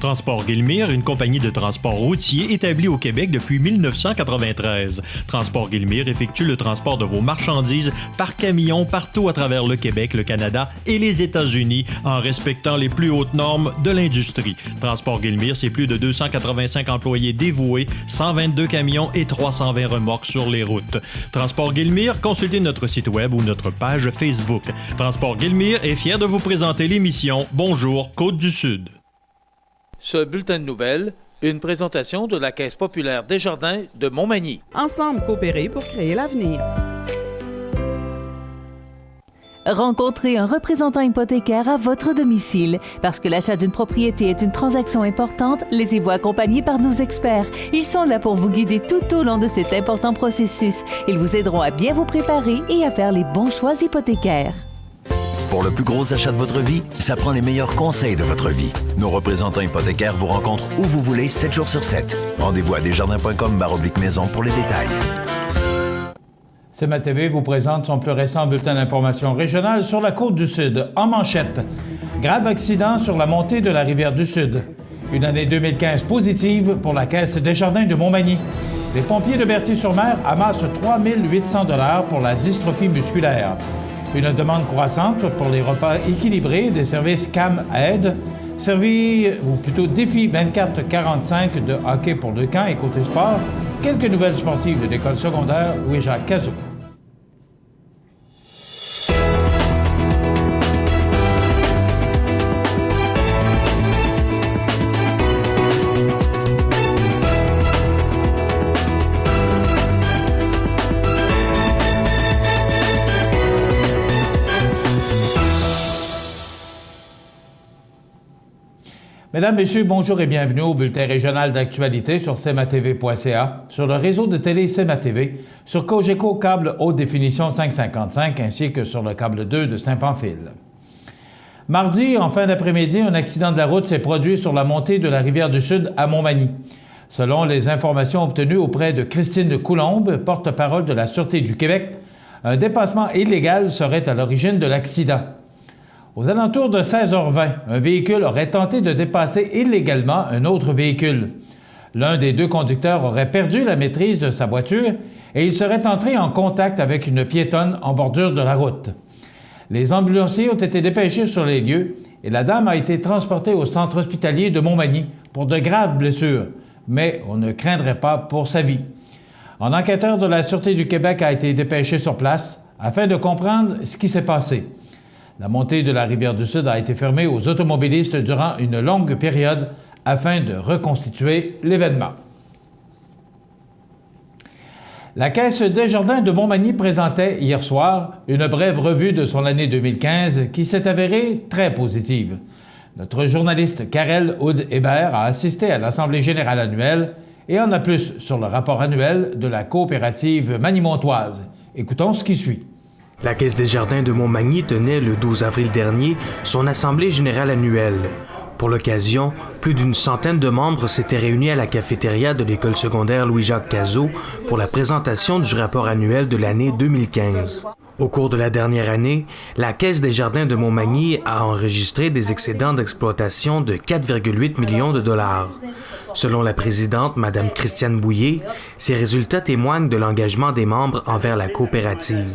Transport Guillemire, une compagnie de transport routier établie au Québec depuis 1993. Transport Guillemire effectue le transport de vos marchandises par camion partout à travers le Québec, le Canada et les États-Unis en respectant les plus hautes normes de l'industrie. Transport Guillemire, c'est plus de 285 employés dévoués, 122 camions et 320 remorques sur les routes. Transport Guillemire, consultez notre site web ou notre page Facebook. Transport Guillemire est fier de vous présenter l'émission Bonjour Côte-du-Sud. Ce bulletin de nouvelles, une présentation de la Caisse populaire Desjardins de Montmagny. Ensemble, coopérer pour créer l'avenir. Rencontrez un représentant hypothécaire à votre domicile. Parce que l'achat d'une propriété est une transaction importante, laissez-vous accompagner par nos experts. Ils sont là pour vous guider tout au long de cet important processus. Ils vous aideront à bien vous préparer et à faire les bons choix hypothécaires. Pour le plus gros achat de votre vie, ça prend les meilleurs conseils de votre vie. Nos représentants hypothécaires vous rencontrent où vous voulez, 7 jours sur 7. Rendez-vous à desjardins.com/maison pour les détails. CMA TV vous présente son plus récent bulletin d'information régionale sur la Côte-du-Sud. En manchette, grave accident sur la montée de la Rivière-du-Sud. Une année 2015 positive pour la Caisse Desjardins de Montmagny. Les pompiers de Berthier-sur-Mer amassent 3 800 $ pour la dystrophie musculaire. Une demande croissante pour les repas équilibrés des services CAM Aide, servi, ou plutôt défi 24-45 de hockey pour le camp et côté sport, quelques nouvelles sportives de l'école secondaire Louis-Jacques Cazot. Mesdames, Messieurs, bonjour et bienvenue au bulletin régional d'actualité sur cmatv.ca, sur le réseau de télé CMA TV, sur Cogeco câble haute définition 555 ainsi que sur le câble 2 de Saint-Pamphile. Mardi, en fin d'après-midi, un accident de la route s'est produit sur la montée de la Rivière-du-Sud à Montmagny. Selon les informations obtenues auprès de Christine Coulombe, porte-parole de la Sûreté du Québec, un dépassement illégal serait à l'origine de l'accident. Aux alentours de 16h20, un véhicule aurait tenté de dépasser illégalement un autre véhicule. L'un des deux conducteurs aurait perdu la maîtrise de sa voiture et il serait entré en contact avec une piétonne en bordure de la route. Les ambulanciers ont été dépêchés sur les lieux et la dame a été transportée au centre hospitalier de Montmagny pour de graves blessures, mais on ne craindrait pas pour sa vie. Un enquêteur de la Sûreté du Québec a été dépêché sur place afin de comprendre ce qui s'est passé. La montée de la Rivière-du-Sud a été fermée aux automobilistes durant une longue période afin de reconstituer l'événement. La Caisse Desjardins de Montmagny présentait hier soir une brève revue de son année 2015 qui s'est avérée très positive. Notre journaliste Karel Hébert a assisté à l'Assemblée générale annuelle et en a plus sur le rapport annuel de la coopérative manimontoise. Écoutons ce qui suit. La Caisse Desjardins de Montmagny tenait le 12 avril dernier son Assemblée générale annuelle. Pour l'occasion, plus d'une centaine de membres s'étaient réunis à la cafétéria de l'école secondaire Louis-Jacques Cazot pour la présentation du rapport annuel de l'année 2015. Au cours de la dernière année, la Caisse Desjardins de Montmagny a enregistré des excédents d'exploitation de 4,8 millions de dollars. Selon la présidente, Mme Christiane Bouillet, ces résultats témoignent de l'engagement des membres envers la coopérative.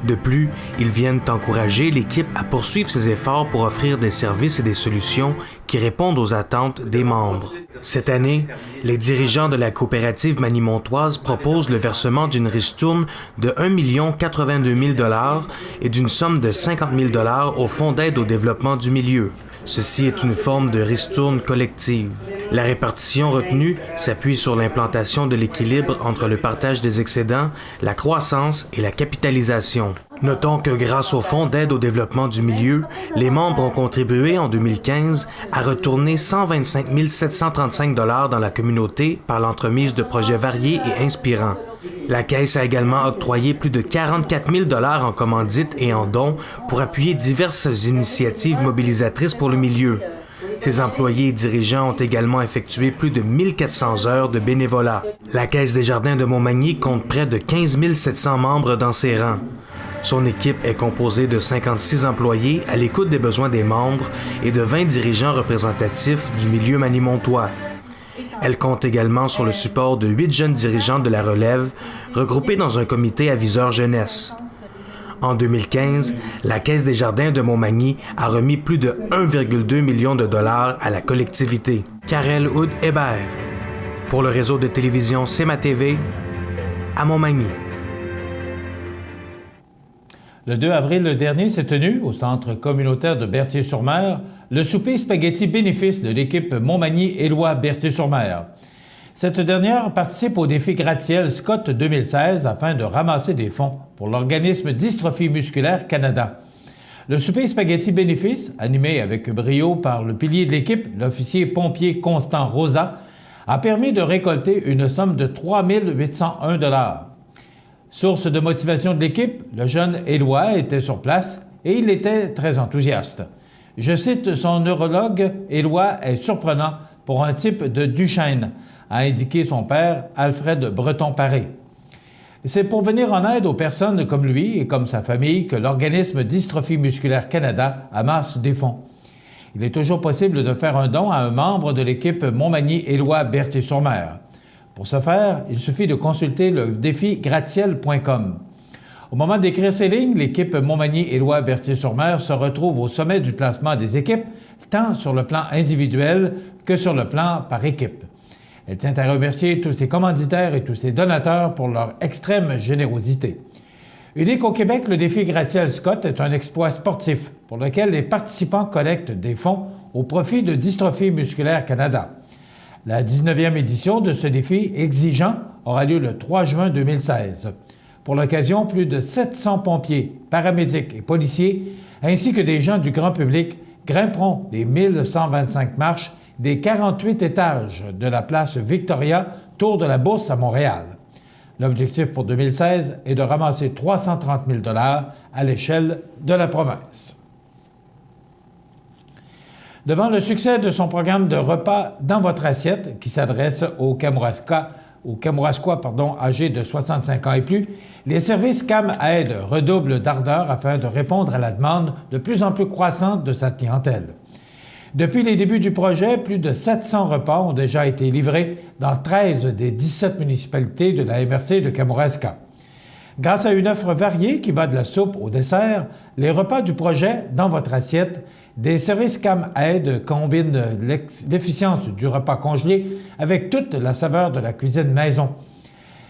De plus, ils viennent encourager l'équipe à poursuivre ses efforts pour offrir des services et des solutions qui répondent aux attentes des membres. Cette année, les dirigeants de la coopérative manimontoise proposent le versement d'une ristourne de 1 082 000 $ et d'une somme de 50 000 $ au Fonds d'aide au développement du milieu. Ceci est une forme de ristourne collective. La répartition retenue s'appuie sur l'implantation de l'équilibre entre le partage des excédents, la croissance et la capitalisation. Notons que grâce au Fonds d'aide au développement du milieu, les membres ont contribué en 2015 à retourner 125 735 $ dans la communauté par l'entremise de projets variés et inspirants. La Caisse a également octroyé plus de 44 000 $ en commandites et en dons pour appuyer diverses initiatives mobilisatrices pour le milieu. Ses employés et dirigeants ont également effectué plus de 1400 heures de bénévolat. La Caisse Desjardins de Montmagny compte près de 15 700 membres dans ses rangs. Son équipe est composée de 56 employés à l'écoute des besoins des membres et de 20 dirigeants représentatifs du milieu manimontois. Elle compte également sur le support de 8 jeunes dirigeants de la relève, regroupés dans un comité aviseur jeunesse. En 2015, la Caisse des Jardins de Montmagny a remis plus de 1,2 million de dollars à la collectivité. Karel Houd-Hébert, pour le réseau de télévision CMA-TV, à Montmagny. Le 2 avril dernier s'est tenu, au centre communautaire de Berthier-sur-Mer, le souper spaghetti bénéfice de l'équipe Montmagny-Éloie Berthier-sur-Mer. Cette dernière participe au défi gratte-ciel Scott 2016 afin de ramasser des fonds pour l'organisme Dystrophie musculaire Canada. Le souper spaghetti bénéfice, animé avec brio par le pilier de l'équipe, l'officier pompier Constant Rosa, a permis de récolter une somme de 3 801 $. Source de motivation de l'équipe, le jeune Éloi était sur place et il était très enthousiaste. Je cite son neurologue, Éloi est surprenant pour un type de Duchesne, a indiqué son père, Alfred Breton-Paré. C'est pour venir en aide aux personnes comme lui et comme sa famille que l'organisme Dystrophie musculaire Canada amasse des fonds. Il est toujours possible de faire un don à un membre de l'équipe Montmagny-Éloie Berthier-sur-Mer. Pour ce faire, il suffit de consulter le défi gratte-ciel.com. Au moment d'écrire ces lignes, l'équipe Montmagny-Éloie Berthier-sur-Mer se retrouve au sommet du classement des équipes, tant sur le plan individuel que sur le plan par équipe. Elle tient à remercier tous ses commanditaires et tous ses donateurs pour leur extrême générosité. Unique au Québec, le défi gratte-ciel Scott est un exploit sportif pour lequel les participants collectent des fonds au profit de Dystrophie musculaire Canada. La 19e édition de ce défi exigeant aura lieu le 3 juin 2016. Pour l'occasion, plus de 700 pompiers, paramédics et policiers, ainsi que des gens du grand public, grimperont les 1125 marches des 48 étages de la place Victoria, tour de la Bourse à Montréal. L'objectif pour 2016 est de ramasser 330 000 $ à l'échelle de la province. Devant le succès de son programme de repas dans votre assiette, qui s'adresse aux Kamouraskois âgés de 65 ans et plus, les services CAM-Aide redoublent d'ardeur afin de répondre à la demande de plus en plus croissante de sa clientèle. Depuis les débuts du projet, plus de 700 repas ont déjà été livrés dans 13 des 17 municipalités de la MRC de Kamouraska. Grâce à une offre variée qui va de la soupe au dessert, les repas du projet dans votre assiette, des services CAM-Aide combinent l'efficience du repas congelé avec toute la saveur de la cuisine maison.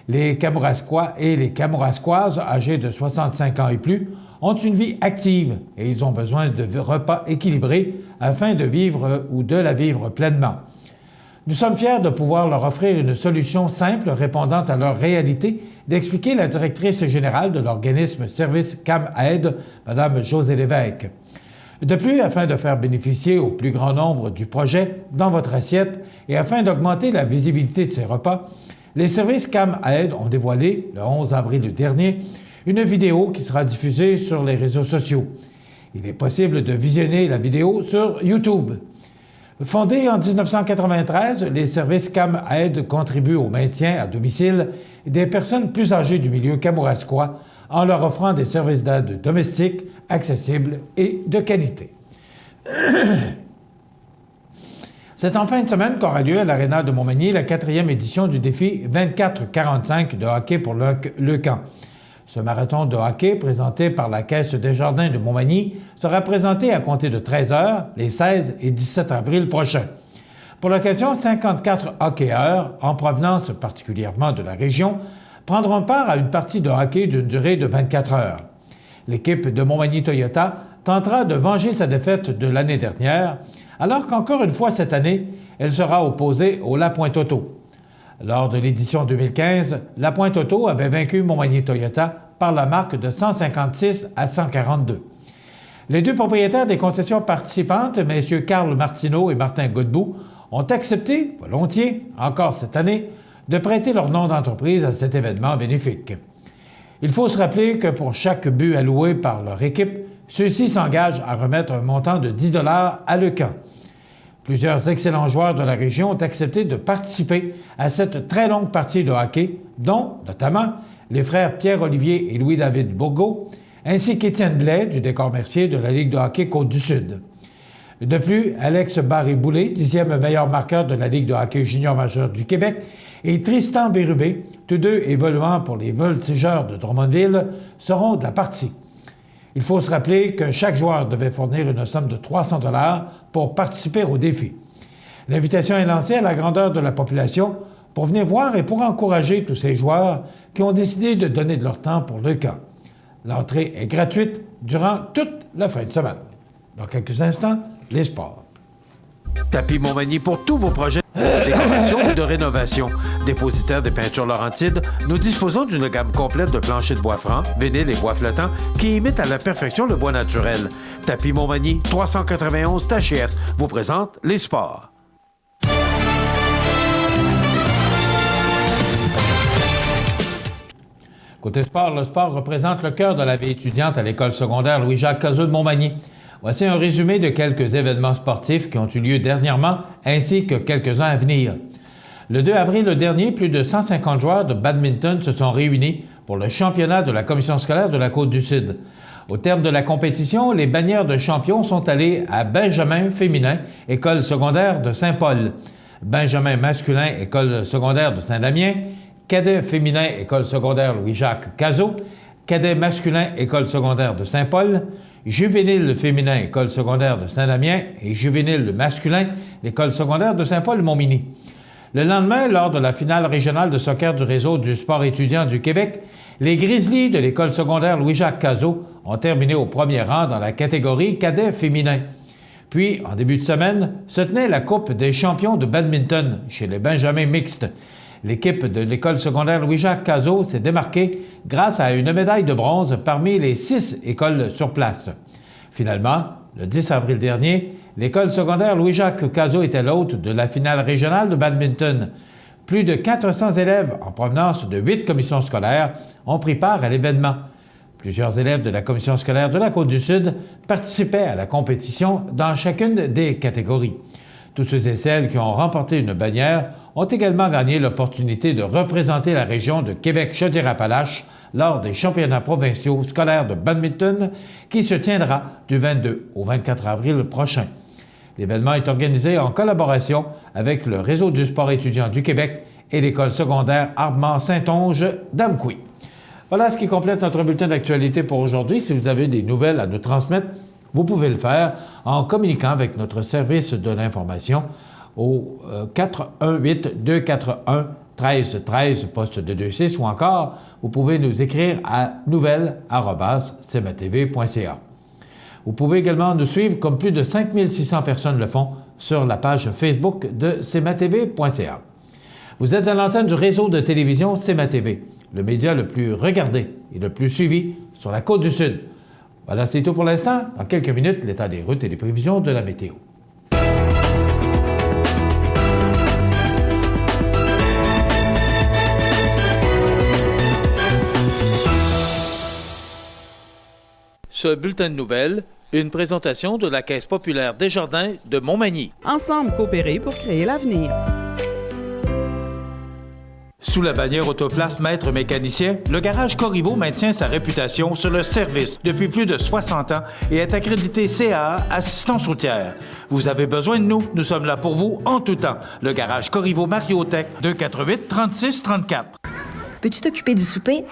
Les Kamouraskois et les Kamouraskoises âgés de 65 ans et plus ont une vie active et ils ont besoin de repas équilibrés afin de vivre ou de la vivre pleinement. Nous sommes fiers de pouvoir leur offrir une solution simple répondant à leur réalité, d'expliquer la directrice générale de l'organisme Service CAM-Aide, Mme Josée Lévesque. De plus, afin de faire bénéficier au plus grand nombre du projet dans votre assiette et afin d'augmenter la visibilité de ces repas, les services CAM-Aide ont dévoilé, le 11 avril dernier, une vidéo qui sera diffusée sur les réseaux sociaux. Il est possible de visionner la vidéo sur YouTube. Fondés en 1993, les services CAM-Aide contribuent au maintien à domicile des personnes plus âgées du milieu kamouraskois en leur offrant des services d'aide domestique accessibles et de qualité. C'est en fin de semaine qu'aura lieu à l'Aréna de Montmagny la 4e édition du défi 24-45 de hockey pour le camp. Ce marathon de hockey, présenté par la Caisse des Jardins de Montmagny, sera présenté à compter de 13h les 16 et 17 avril prochains. Pour l'occasion, 54 hockeyeurs, en provenance particulièrement de la région, prendront part à une partie de hockey d'une durée de 24 heures. L'équipe de Montmagny Toyota tentera de venger sa défaite de l'année dernière, alors qu'encore une fois cette année, elle sera opposée au La Pointe Auto. Lors de l'édition 2015, La Pointe Auto avait vaincu Montmagny Toyota par la marque de 156 à 142. Les deux propriétaires des concessions participantes, messieurs Carl Martineau et Martin Godbout, ont accepté, volontiers, encore cette année, de prêter leur nom d'entreprise à cet événement bénéfique. Il faut se rappeler que pour chaque but alloué par leur équipe, ceux-ci s'engagent à remettre un montant de 10 $ à le camp. Plusieurs excellents joueurs de la région ont accepté de participer à cette très longue partie de hockey, dont, notamment, les frères Pierre-Olivier et Louis-David Bourgault, ainsi qu'Étienne Blais du décor Mercier de la Ligue de hockey Côte-du-Sud. De plus, Alex Barré-Boulay, 10e meilleur marqueur de la Ligue de hockey junior majeur du Québec, et Tristan Bérubé, tous deux évoluant pour les Voltigeurs de Drummondville, seront de la partie. Il faut se rappeler que chaque joueur devait fournir une somme de 300 $ pour participer au défi. L'invitation est lancée à la grandeur de la population pour venir voir et pour encourager tous ces joueurs qui ont décidé de donner de leur temps pour le camp. L'entrée est gratuite durant toute la fin de semaine. Dans quelques instants, les sports. Tapis Montmagny pour tous vos projets de décoration et de rénovation. Dépositaire des peintures Laurentides, nous disposons d'une gamme complète de planchers de bois franc, vinyle et bois flottant qui imitent à la perfection le bois naturel. Tapis Montmagny, 391 THS, vous présente les sports. Côté sport, le sport représente le cœur de la vie étudiante à l'école secondaire Louis-Jacques Cazot de Montmagny. Voici un résumé de quelques événements sportifs qui ont eu lieu dernièrement, ainsi que quelques-uns à venir. Le 2 avril dernier, plus de 150 joueurs de badminton se sont réunis pour le championnat de la commission scolaire de la Côte-du-Sud. Au terme de la compétition, les bannières de champions sont allées à Benjamin féminin, école secondaire de Saint-Paul, Benjamin masculin, école secondaire de Saint-Damien, cadet féminin, école secondaire Louis-Jacques Cazot, cadet masculin, école secondaire de Saint-Paul, juvénile féminin, école secondaire de Saint-Damien et juvénile masculin, l'école secondaire de Saint-Paul-Montmagny. Le lendemain, lors de la finale régionale de soccer du réseau du sport étudiant du Québec, les Grizzlies de l'école secondaire Louis-Jacques Cazot ont terminé au premier rang dans la catégorie cadet féminin. Puis, en début de semaine, se tenait la Coupe des champions de badminton chez les Benjamins mixtes. L'équipe de l'école secondaire Louis-Jacques Cazot s'est démarquée grâce à une médaille de bronze parmi les 6 écoles sur place. Finalement, le 10 avril dernier, l'école secondaire Louis-Jacques Cazot était l'hôte de la finale régionale de badminton. Plus de 400 élèves en provenance de 8 commissions scolaires ont pris part à l'événement. Plusieurs élèves de la commission scolaire de la Côte-du-Sud participaient à la compétition dans chacune des catégories. Tous ceux et celles qui ont remporté une bannière ont également gagné l'opportunité de représenter la région de Québec-Chaudière-Appalaches lors des championnats provinciaux scolaires de badminton qui se tiendra du 22 au 24 avril prochain. L'événement est organisé en collaboration avec le Réseau du sport étudiant du Québec et l'école secondaire Ardmont-Saint-Onge d'Amqui. Voilà ce qui complète notre bulletin d'actualité pour aujourd'hui. Si vous avez des nouvelles à nous transmettre, vous pouvez le faire en communiquant avec notre service de l'information au 418-241-1313, poste de 26, ou encore, vous pouvez nous écrire à nouvelles@cmatv.ca. Vous pouvez également nous suivre, comme plus de 5600 personnes le font, sur la page Facebook de cmatv.ca. Vous êtes à l'antenne du réseau de télévision CMA-TV, le média le plus regardé et le plus suivi sur la Côte-du-Sud. Voilà, c'est tout pour l'instant. Dans quelques minutes, l'état des routes et les prévisions de la météo. Ce bulletin de nouvelles, une présentation de la Caisse populaire Desjardins de Montmagny. Ensemble coopérer pour créer l'avenir. Sous la bannière Autoplace Maître Mécanicien, le garage Corriveau maintient sa réputation sur le service depuis plus de 60 ans et est accrédité CAA Assistance routière. Vous avez besoin de nous, nous sommes là pour vous en tout temps. Le garage Corriveau Mariotech, 248-3634. Peux-tu t'occuper du souper?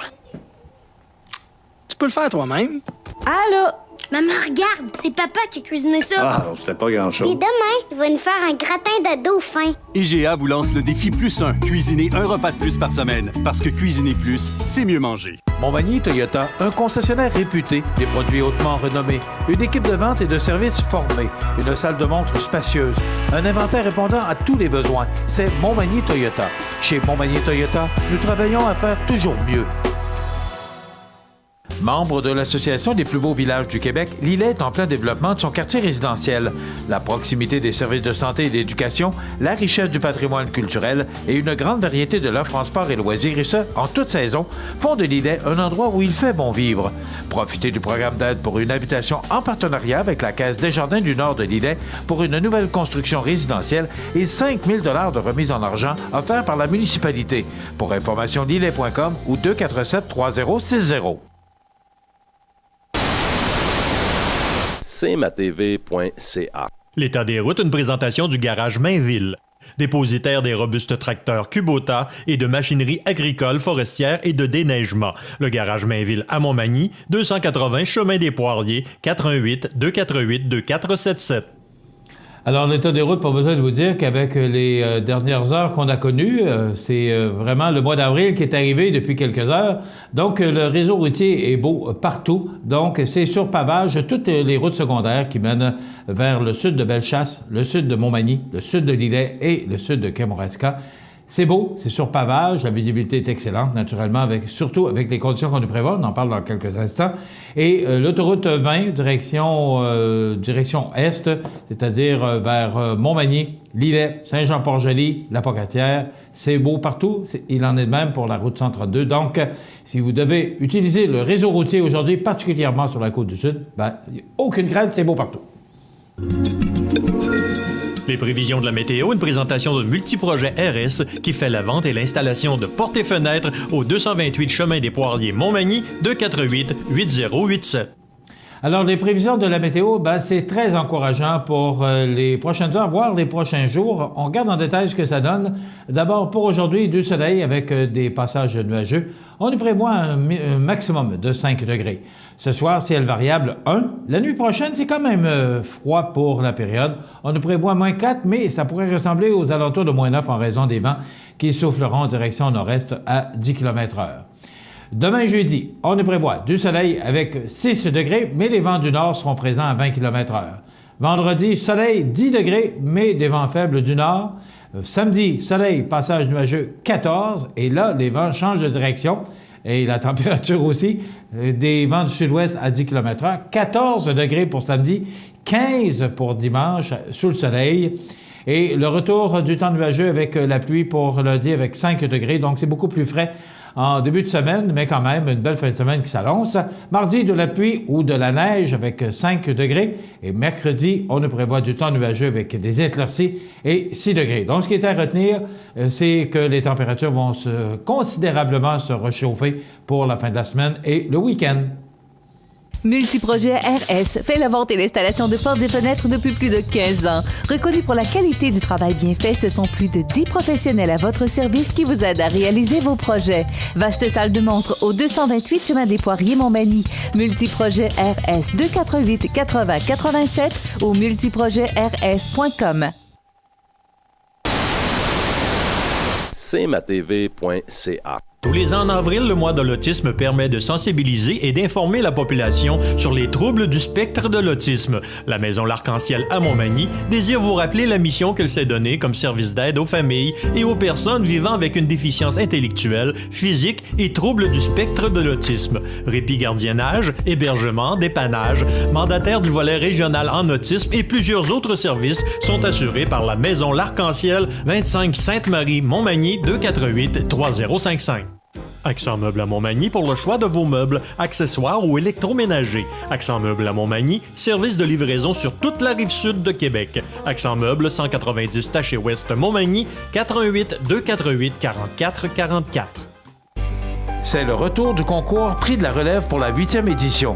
Tu peux le faire toi-même. Allô? Maman, regarde, c'est papa qui a cuisiné ça. Ah, c'était pas grand-chose. Et demain, il va nous faire un gratin de dauphin. IGA vous lance le défi +1. Cuisiner un repas de plus par semaine. Parce que cuisiner plus, c'est mieux manger. Montmagny Toyota, un concessionnaire réputé, des produits hautement renommés, une équipe de vente et de services formée, une salle de montre spacieuse, un inventaire répondant à tous les besoins. C'est Montmagny Toyota. Chez Montmagny Toyota, nous travaillons à faire toujours mieux. Membre de l'Association des plus beaux villages du Québec, Lillet est en plein développement de son quartier résidentiel. La proximité des services de santé et d'éducation, la richesse du patrimoine culturel et une grande variété de l'offre en sport et loisirs, et ce, en toute saison, font de Lillet un endroit où il fait bon vivre. Profitez du programme d'aide pour une habitation en partenariat avec la Caisse Desjardins du Nord de Lillet pour une nouvelle construction résidentielle et 5 000 $ de remise en argent offerts par la municipalité. Pour information, lillet.com ou 247-3060. cmatv.ca. L'état des routes, une présentation du garage Mainville. Dépositaire des robustes tracteurs Kubota et de machinerie agricole, forestière et de déneigement. Le garage Mainville à Montmagny, 280 chemin des Poiriers, 418-248-2477. Alors, l'état des routes, pas besoin de vous dire qu'avec les dernières heures qu'on a connues, c'est vraiment le mois d'avril qui est arrivé depuis quelques heures. Donc, le réseau routier est beau partout. Donc, c'est sur pavage toutes les routes secondaires qui mènent vers le sud de Bellechasse, le sud de Montmagny, le sud de Lillet et le sud de Kamouraska. C'est beau, c'est sur pavage, la visibilité est excellente, naturellement, surtout avec les conditions qu'on nous prévoit, on en parle dans quelques instants. Et l'autoroute 20, direction est, c'est-à-dire vers Montmagny, Lillet, Saint-Jean-Port-Joli, La Pocatière, c'est beau partout, il en est de même pour la route 132. Donc, si vous devez utiliser le réseau routier aujourd'hui, particulièrement sur la côte du Sud, aucune crainte, c'est beau partout. Les prévisions de la météo, une présentation de Multiprojet RS qui fait la vente et l'installation de portes et fenêtres au 228 chemin des Poiriers Montmagny, 248-8087. Alors, les prévisions de la météo, c'est très encourageant pour les prochaines heures, voire les prochains jours. On regarde en détail ce que ça donne. D'abord, pour aujourd'hui, du soleil avec des passages nuageux. On y prévoit un maximum de 5 degrés. Ce soir, ciel variable 1. La nuit prochaine, c'est quand même froid pour la période. On nous prévoit moins 4, mais ça pourrait ressembler aux alentours de moins 9 en raison des vents qui souffleront en direction nord-est à 10 km/h. Demain jeudi, on nous prévoit du soleil avec 6 degrés, mais les vents du nord seront présents à 20 km/h. Vendredi, soleil 10 degrés, mais des vents faibles du nord. Samedi, soleil, passage nuageux 14, et là, les vents changent de direction. Et la température aussi, des vents du sud-ouest à 10 km/h. 14 degrés pour samedi, 15 pour dimanche, sous le soleil. Et le retour du temps nuageux avec la pluie pour lundi avec 5 degrés, donc c'est beaucoup plus frais en début de semaine, mais quand même une belle fin de semaine qui s'annonce. Mardi, de la pluie ou de la neige avec 5 degrés. Et mercredi, on nous prévoit du temps nuageux avec des éclaircies et 6 degrés. Donc, ce qui est à retenir, c'est que les températures vont considérablement se réchauffer pour la fin de la semaine et le week-end. Multiprojet RS fait la vente et l'installation de portes et fenêtres depuis plus de 15 ans. Reconnu pour la qualité du travail bien fait, ce sont plus de 10 professionnels à votre service qui vous aident à réaliser vos projets. Vaste salle de montre au 228 chemin des Poiriers Montmagny. Multiprojet RS 248 80 87 ou multiprojetrs.com. cmatv.ca. Tous les ans en avril, le mois de l'autisme permet de sensibiliser et d'informer la population sur les troubles du spectre de l'autisme. La Maison L'Arc-en-Ciel à Montmagny désire vous rappeler la mission qu'elle s'est donnée comme service d'aide aux familles et aux personnes vivant avec une déficience intellectuelle, physique et troubles du spectre de l'autisme. Répit gardiennage, hébergement, dépannage, mandataire du volet régional en autisme et plusieurs autres services sont assurés par la Maison L'Arc-en-Ciel, 25 Sainte-Marie, Montmagny, 248-3055. Accent Meubles à Montmagny pour le choix de vos meubles, accessoires ou électroménagers. Accent Meubles à Montmagny, service de livraison sur toute la rive sud de Québec. Accent Meubles, 190 Taché Ouest Montmagny, 418-248-4444. C'est le retour du concours Prix de la relève pour la 8e édition.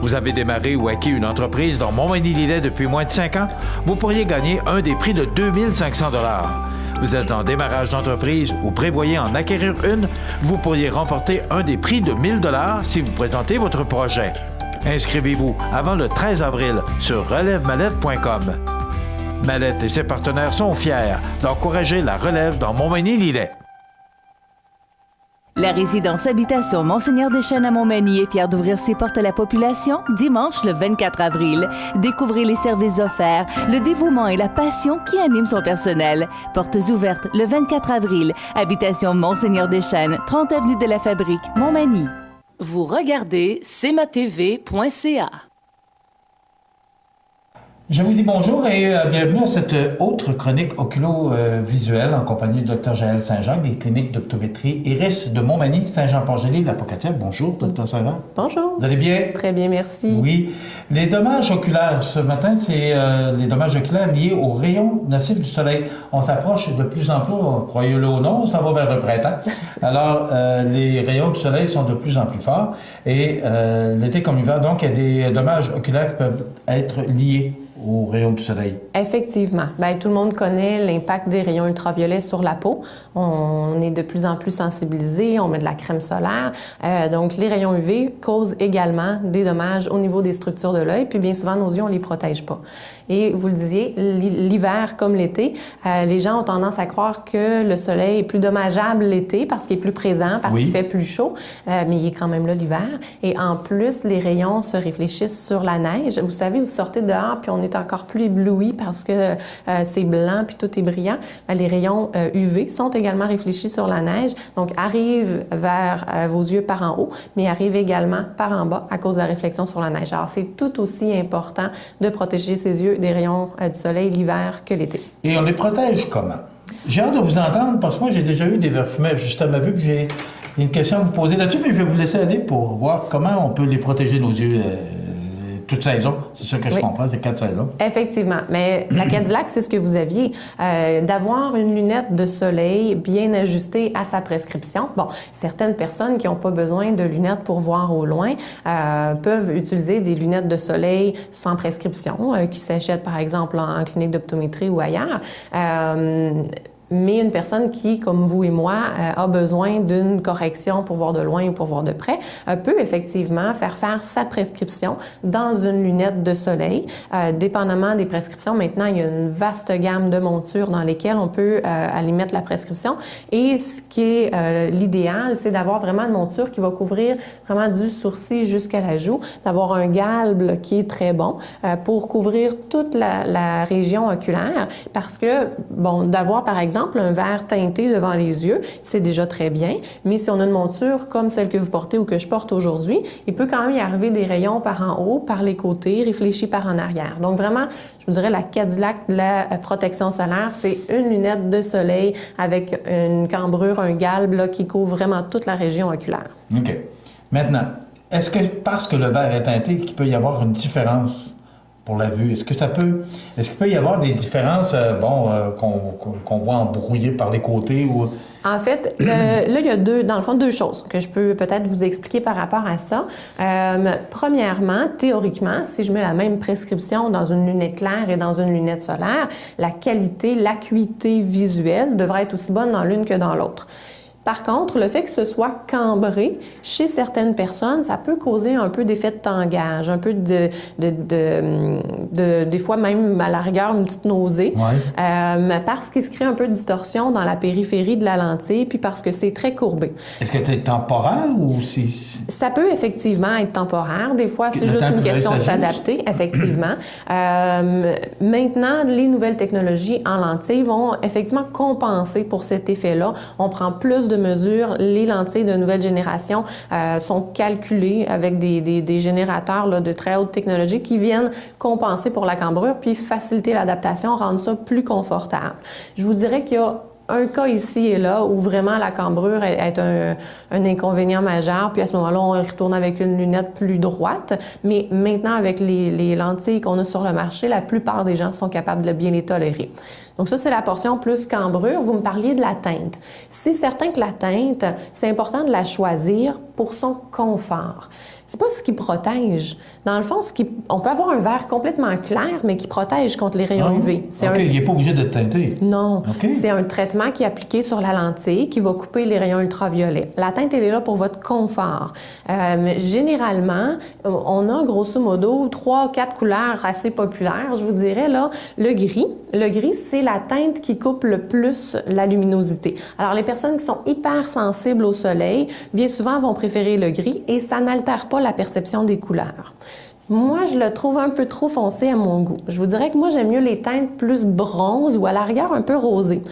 Vous avez démarré ou acquis une entreprise dans Montmagny-Lillet depuis moins de 5 ans? Vous pourriez gagner un des prix de 2500 $. Vous êtes en démarrage d'entreprise ou prévoyez en acquérir une? Vous pourriez remporter un des prix de 1000 $ si vous présentez votre projet. Inscrivez-vous avant le 13 avril sur relèvemallette.com. Mallette et ses partenaires sont fiers d'encourager la relève dans Montmagny-Lillet. La résidence Habitation Monseigneur-des-Chênes à Montmagny est fière d'ouvrir ses portes à la population dimanche le 24 avril. Découvrez les services offerts, le dévouement et la passion qui animent son personnel. Portes ouvertes le 24 avril. Habitation Monseigneur-des-Chênes, 30 avenue de la Fabrique, Montmagny. Vous regardez cmatv.ca. Je vous dis bonjour et bienvenue à cette autre chronique oculo-visuelle en compagnie du Dr Jaël Saint-Jacques des cliniques d'optométrie Iris de Montmagny, Saint-Jean-Port-Joli, la Pocatière. Bonjour, Dr Saint-Jacques. Bonjour. Vous allez bien? Très bien, merci. Oui. Les dommages oculaires, ce matin, c'est les dommages oculaires liés aux rayons nocifs du soleil. On s'approche de plus en plus, croyez-le ou non, ça va vers le printemps. Alors, les rayons du soleil sont de plus en plus forts et l'été comme l'hiver, donc, il y a des dommages oculaires qui peuvent être liés aux rayons du soleil. Effectivement. Bien, tout le monde connaît l'impact des rayons ultraviolets sur la peau. On est de plus en plus sensibilisé, on met de la crème solaire. Donc, les rayons UV causent également des dommages au niveau des structures de l'œil, puis bien souvent, nos yeux, on ne les protège pas. Et vous le disiez, l'hiver comme l'été, les gens ont tendance à croire que le soleil est plus dommageable l'été parce qu'il est plus présent, parce qu'il fait plus chaud, mais il est quand même là l'hiver. Et en plus, les rayons se réfléchissent sur la neige. Vous savez, vous sortez dehors, puis on est encore plus ébloui parce que c'est blanc puis tout est brillant. Les rayons UV sont également réfléchis sur la neige, donc arrivent vers vos yeux par en haut, mais arrivent également par en bas à cause de la réflexion sur la neige. Alors, c'est tout aussi important de protéger ses yeux des rayons du soleil l'hiver que l'été. Et on les protège comment? J'ai hâte de vous entendre parce que moi, j'ai déjà eu des verres fumés juste à ma vue, puis j'ai une question à vous poser là-dessus, mais je vais vous laisser aller pour voir comment on peut les protéger nos yeux toute saison. C'est ça que je comprends, c'est 4 saisons. Effectivement. Mais la Cadillac, c'est ce que vous aviez. D'avoir une lunette de soleil bien ajustée à sa prescription. Bon, certaines personnes qui n'ont pas besoin de lunettes pour voir au loin peuvent utiliser des lunettes de soleil sans prescription, qui s'achètent par exemple en clinique d'optométrie ou ailleurs. Mais une personne qui, comme vous et moi, a besoin d'une correction pour voir de loin ou pour voir de près, peut effectivement faire sa prescription dans une lunette de soleil. Dépendamment des prescriptions, maintenant, il y a une vaste gamme de montures dans lesquelles on peut aller mettre la prescription. Et ce qui est l'idéal, c'est d'avoir vraiment une monture qui va couvrir vraiment du sourcil jusqu'à la joue, d'avoir un galbe qui est très bon pour couvrir toute la région oculaire. Parce que, bon, d'avoir, par exemple, un verre teinté devant les yeux, c'est déjà très bien. Mais si on a une monture comme celle que vous portez ou que je porte aujourd'hui, il peut quand même y arriver des rayons par en haut, par les côtés, réfléchis par en arrière. Donc vraiment, je vous dirais, la Cadillac de la protection solaire, c'est une lunette de soleil avec une cambrure, un galbe là, qui couvre vraiment toute la région oculaire. OK. Maintenant, est-ce que parce que le verre est teinté, qu'il peut y avoir une différence pour la vue? Est-ce qu'il peut y avoir des différences qu'on voit embrouillées par les côtés ou... En fait, là, il y a dans le fond, deux choses que je peux peut-être vous expliquer par rapport à ça. Premièrement, théoriquement, si je mets la même prescription dans une lunette claire et dans une lunette solaire, la qualité, l'acuité visuelle devrait être aussi bonne dans l'une que dans l'autre. Par contre, le fait que ce soit cambré, chez certaines personnes, ça peut causer un peu d'effet de tangage, un peu des fois même à la rigueur une petite nausée, parce qu'il se crée un peu de distorsion dans la périphérie de la lentille, puis parce que c'est très courbé. Est-ce que c'est temporaire ou c'est... Ça peut effectivement être temporaire. Des fois, c'est juste une question de s'adapter, effectivement. Maintenant, les nouvelles technologies en lentilles vont effectivement compenser pour cet effet-là. On prend plus de mesures. Les lentilles de nouvelle génération sont calculées avec des générateurs là, de très haute technologie qui viennent compenser pour la cambrure puis faciliter l'adaptation, rendre ça plus confortable. Je vous dirais qu'il y a un cas ici et là où vraiment la cambrure est un inconvénient majeur, puis à ce moment-là, on retourne avec une lunette plus droite. Mais maintenant, avec les lentilles qu'on a sur le marché, la plupart des gens sont capables de bien les tolérer. Donc ça, c'est la portion plus cambrure. Vous me parliez de la teinte. C'est certain que la teinte, c'est important de la choisir pour son confort. C'est pas ce qui protège. Dans le fond, on peut avoir un verre complètement clair, mais qui protège contre les rayons UV. Il n'est pas obligé d'être teinté. Non. C'est un traitement qui est appliqué sur la lentille qui va couper les rayons ultraviolets. La teinte, elle est là pour votre confort. Généralement, on a grosso modo 3-4 couleurs assez populaires, je vous dirais. Là, le gris. Le gris, c'est la teinte qui coupe le plus la luminosité. Alors, les personnes qui sont hypersensibles au soleil, bien souvent vont préférer le gris et ça n'altère pas la perception des couleurs. Moi, je le trouve un peu trop foncé à mon goût. Je vous dirais que moi, j'aime mieux les teintes plus bronze ou à la rigueur un peu rosées.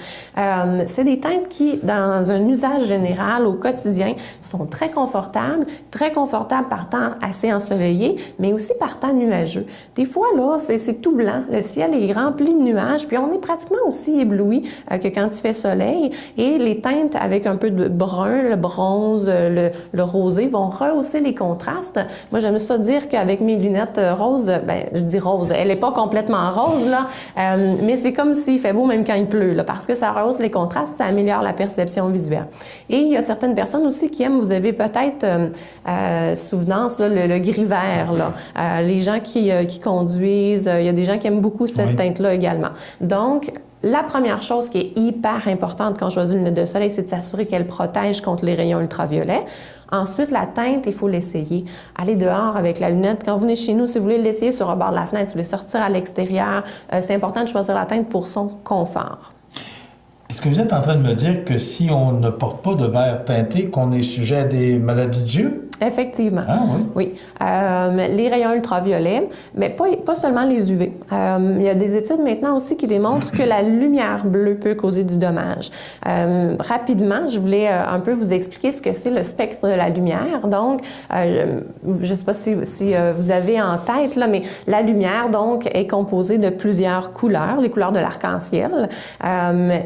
C'est des teintes qui, dans un usage général au quotidien, sont très confortables par temps assez ensoleillé, mais aussi par temps nuageux. Des fois, là, c'est tout blanc. Le ciel est rempli de nuages, puis on est pratiquement aussi ébloui que quand il fait soleil. Et les teintes avec un peu de brun, le bronze, le rosé vont rehausser les contrastes. Moi, j'aime ça dire qu'avec mes lunettes roses, ben, je dis rose, elle n'est pas complètement rose, là, mais c'est comme s'il fait beau même quand il pleut, là, parce que ça rehausse les contrastes, ça améliore la perception visuelle. Et il y a certaines personnes aussi qui aiment, vous avez peut-être souvenance, là, le gris-vert, là, les gens qui conduisent, il y a des gens qui aiment beaucoup cette teinte-là également. Donc, la première chose qui est hyper importante quand on choisit une lunette de soleil, c'est de s'assurer qu'elle protège contre les rayons ultraviolets. Ensuite, la teinte, il faut l'essayer. Allez dehors avec la lunette. Quand vous venez chez nous, si vous voulez l'essayer sur le bord de la fenêtre, si vous voulez sortir à l'extérieur, c'est important de choisir la teinte pour son confort. Est-ce que vous êtes en train de me dire que si on ne porte pas de verre teinté, qu'on est sujet à des maladies des yeux? Effectivement. Ah oui? Oui. Les rayons ultraviolets, mais pas seulement les UV. Il y a des études maintenant aussi qui démontrent que la lumière bleue peut causer du dommage. Rapidement, je voulais un peu vous expliquer ce que c'est le spectre de la lumière. Donc, je ne sais pas si vous avez en tête, là, mais la lumière, donc, est composée de plusieurs couleurs, les couleurs de l'arc-en-ciel,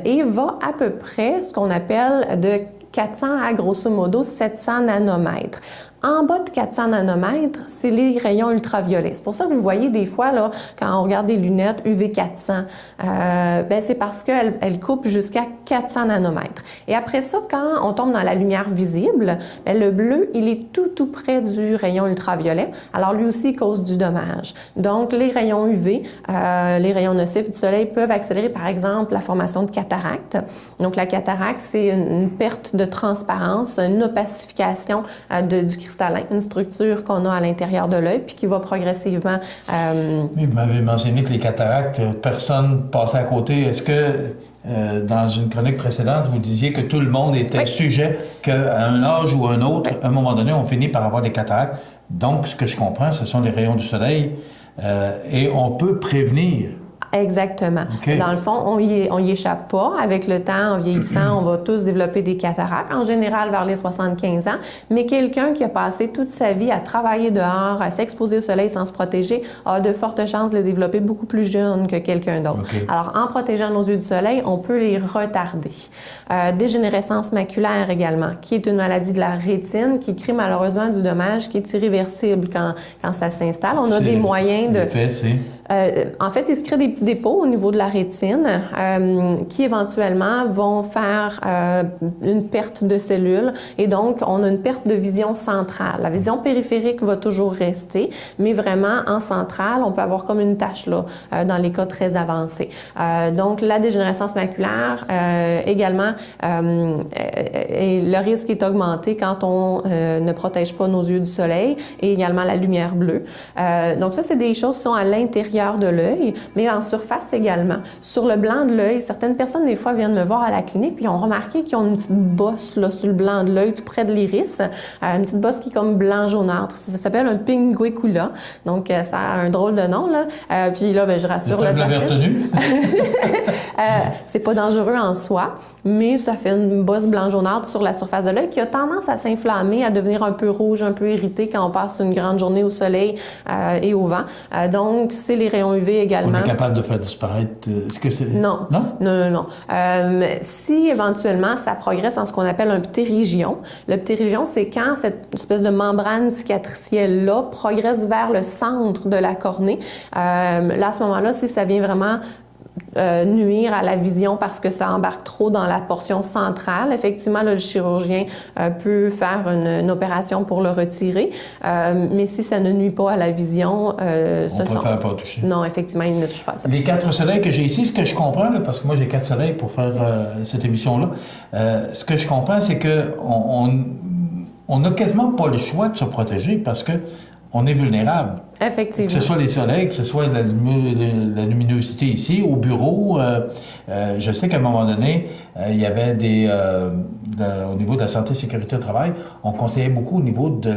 et va à peu près ce qu'on appelle de 400 à grosso modo 700 nanomètres. En bas de 400 nanomètres, c'est les rayons ultraviolets. C'est pour ça que vous voyez des fois, là, quand on regarde des lunettes UV 400, ben c'est parce qu'elles coupent jusqu'à 400 nanomètres. Et après ça, quand on tombe dans la lumière visible, ben le bleu, il est tout près du rayon ultraviolet. Alors lui aussi, il cause du dommage. Donc, les rayons UV, les rayons nocifs du soleil peuvent accélérer, par exemple, la formation de cataracte. Donc, la cataracte, c'est une perte de transparence, une opacification du cristallin, une structure qu'on a à l'intérieur de l'œil, puis qui va progressivement... Oui, vous m'avez mentionné que les cataractes, personne passait à côté. Est-ce que, dans une chronique précédente, vous disiez que tout le monde était sujet, qu'à un âge ou un autre, à un moment donné, on finit par avoir des cataractes? Donc, ce que je comprends, ce sont les rayons du soleil, et on peut prévenir. Exactement. Okay. Dans le fond, on y échappe pas. Avec le temps, en vieillissant, on va tous développer des cataractes, en général vers les 75 ans. Mais quelqu'un qui a passé toute sa vie à travailler dehors, à s'exposer au soleil sans se protéger, a de fortes chances de les développer beaucoup plus jeune que quelqu'un d'autre. Okay. Alors, en protégeant nos yeux du soleil, on peut les retarder. Dégénérescence maculaire également, qui est une maladie de la rétine qui crée malheureusement du dommage qui est irréversible quand ça s'installe. On a des moyens de... en fait, il se crée des petits dépôts au niveau de la rétine qui éventuellement vont faire une perte de cellules et donc on a une perte de vision centrale. La vision périphérique va toujours rester, mais vraiment en centrale, on peut avoir comme une tache là dans les cas très avancés. Donc la dégénérescence maculaire également, et le risque est augmenté quand on ne protège pas nos yeux du soleil et également la lumière bleue. Donc ça, c'est des choses qui sont à l'intérieur de l'œil, mais en surface également. Sur le blanc de l'œil, certaines personnes, des fois, viennent me voir à la clinique puis ont remarqué qu'ils ont une petite bosse là, sur le blanc de l'œil, tout près de l'iris. Une petite bosse qui est comme blanc-jaunâtre. Ça s'appelle un pinguicula. Donc, ça a un drôle de nom, là. Puis là, ben, je rassure le patient. C'est pas dangereux en soi, mais ça fait une bosse blanc-jaunâtre sur la surface de l'œil qui a tendance à s'inflammer, à devenir un peu rouge, un peu irrité quand on passe une grande journée au soleil et au vent. Donc, c'est les rayons UV également. On est capable de faire disparaître... Est-ce que c'est... Non. Non. Si éventuellement ça progresse en ce qu'on appelle un ptérygion, le ptérygion, c'est quand cette espèce de membrane cicatricielle-là progresse vers le centre de la cornée. Là, à ce moment-là, si ça vient vraiment nuire à la vision parce que ça embarque trop dans la portion centrale. Effectivement, là, le chirurgien peut faire une opération pour le retirer, mais si ça ne nuit pas à la vision, on préfère pas toucher. Non, effectivement, il ne touche pas ça. Les 4 soleils que j'ai ici, ce que je comprends, là, parce que moi j'ai 4 soleils pour faire cette émission-là, ce que je comprends, c'est que on n'a quasiment pas le choix de se protéger parce que on est vulnérable. Effectivement. Que ce soit les soleils, que ce soit la luminosité ici, au bureau. Je sais qu'à un moment donné, il y avait au niveau de la santé et sécurité au travail, on conseillait beaucoup au niveau de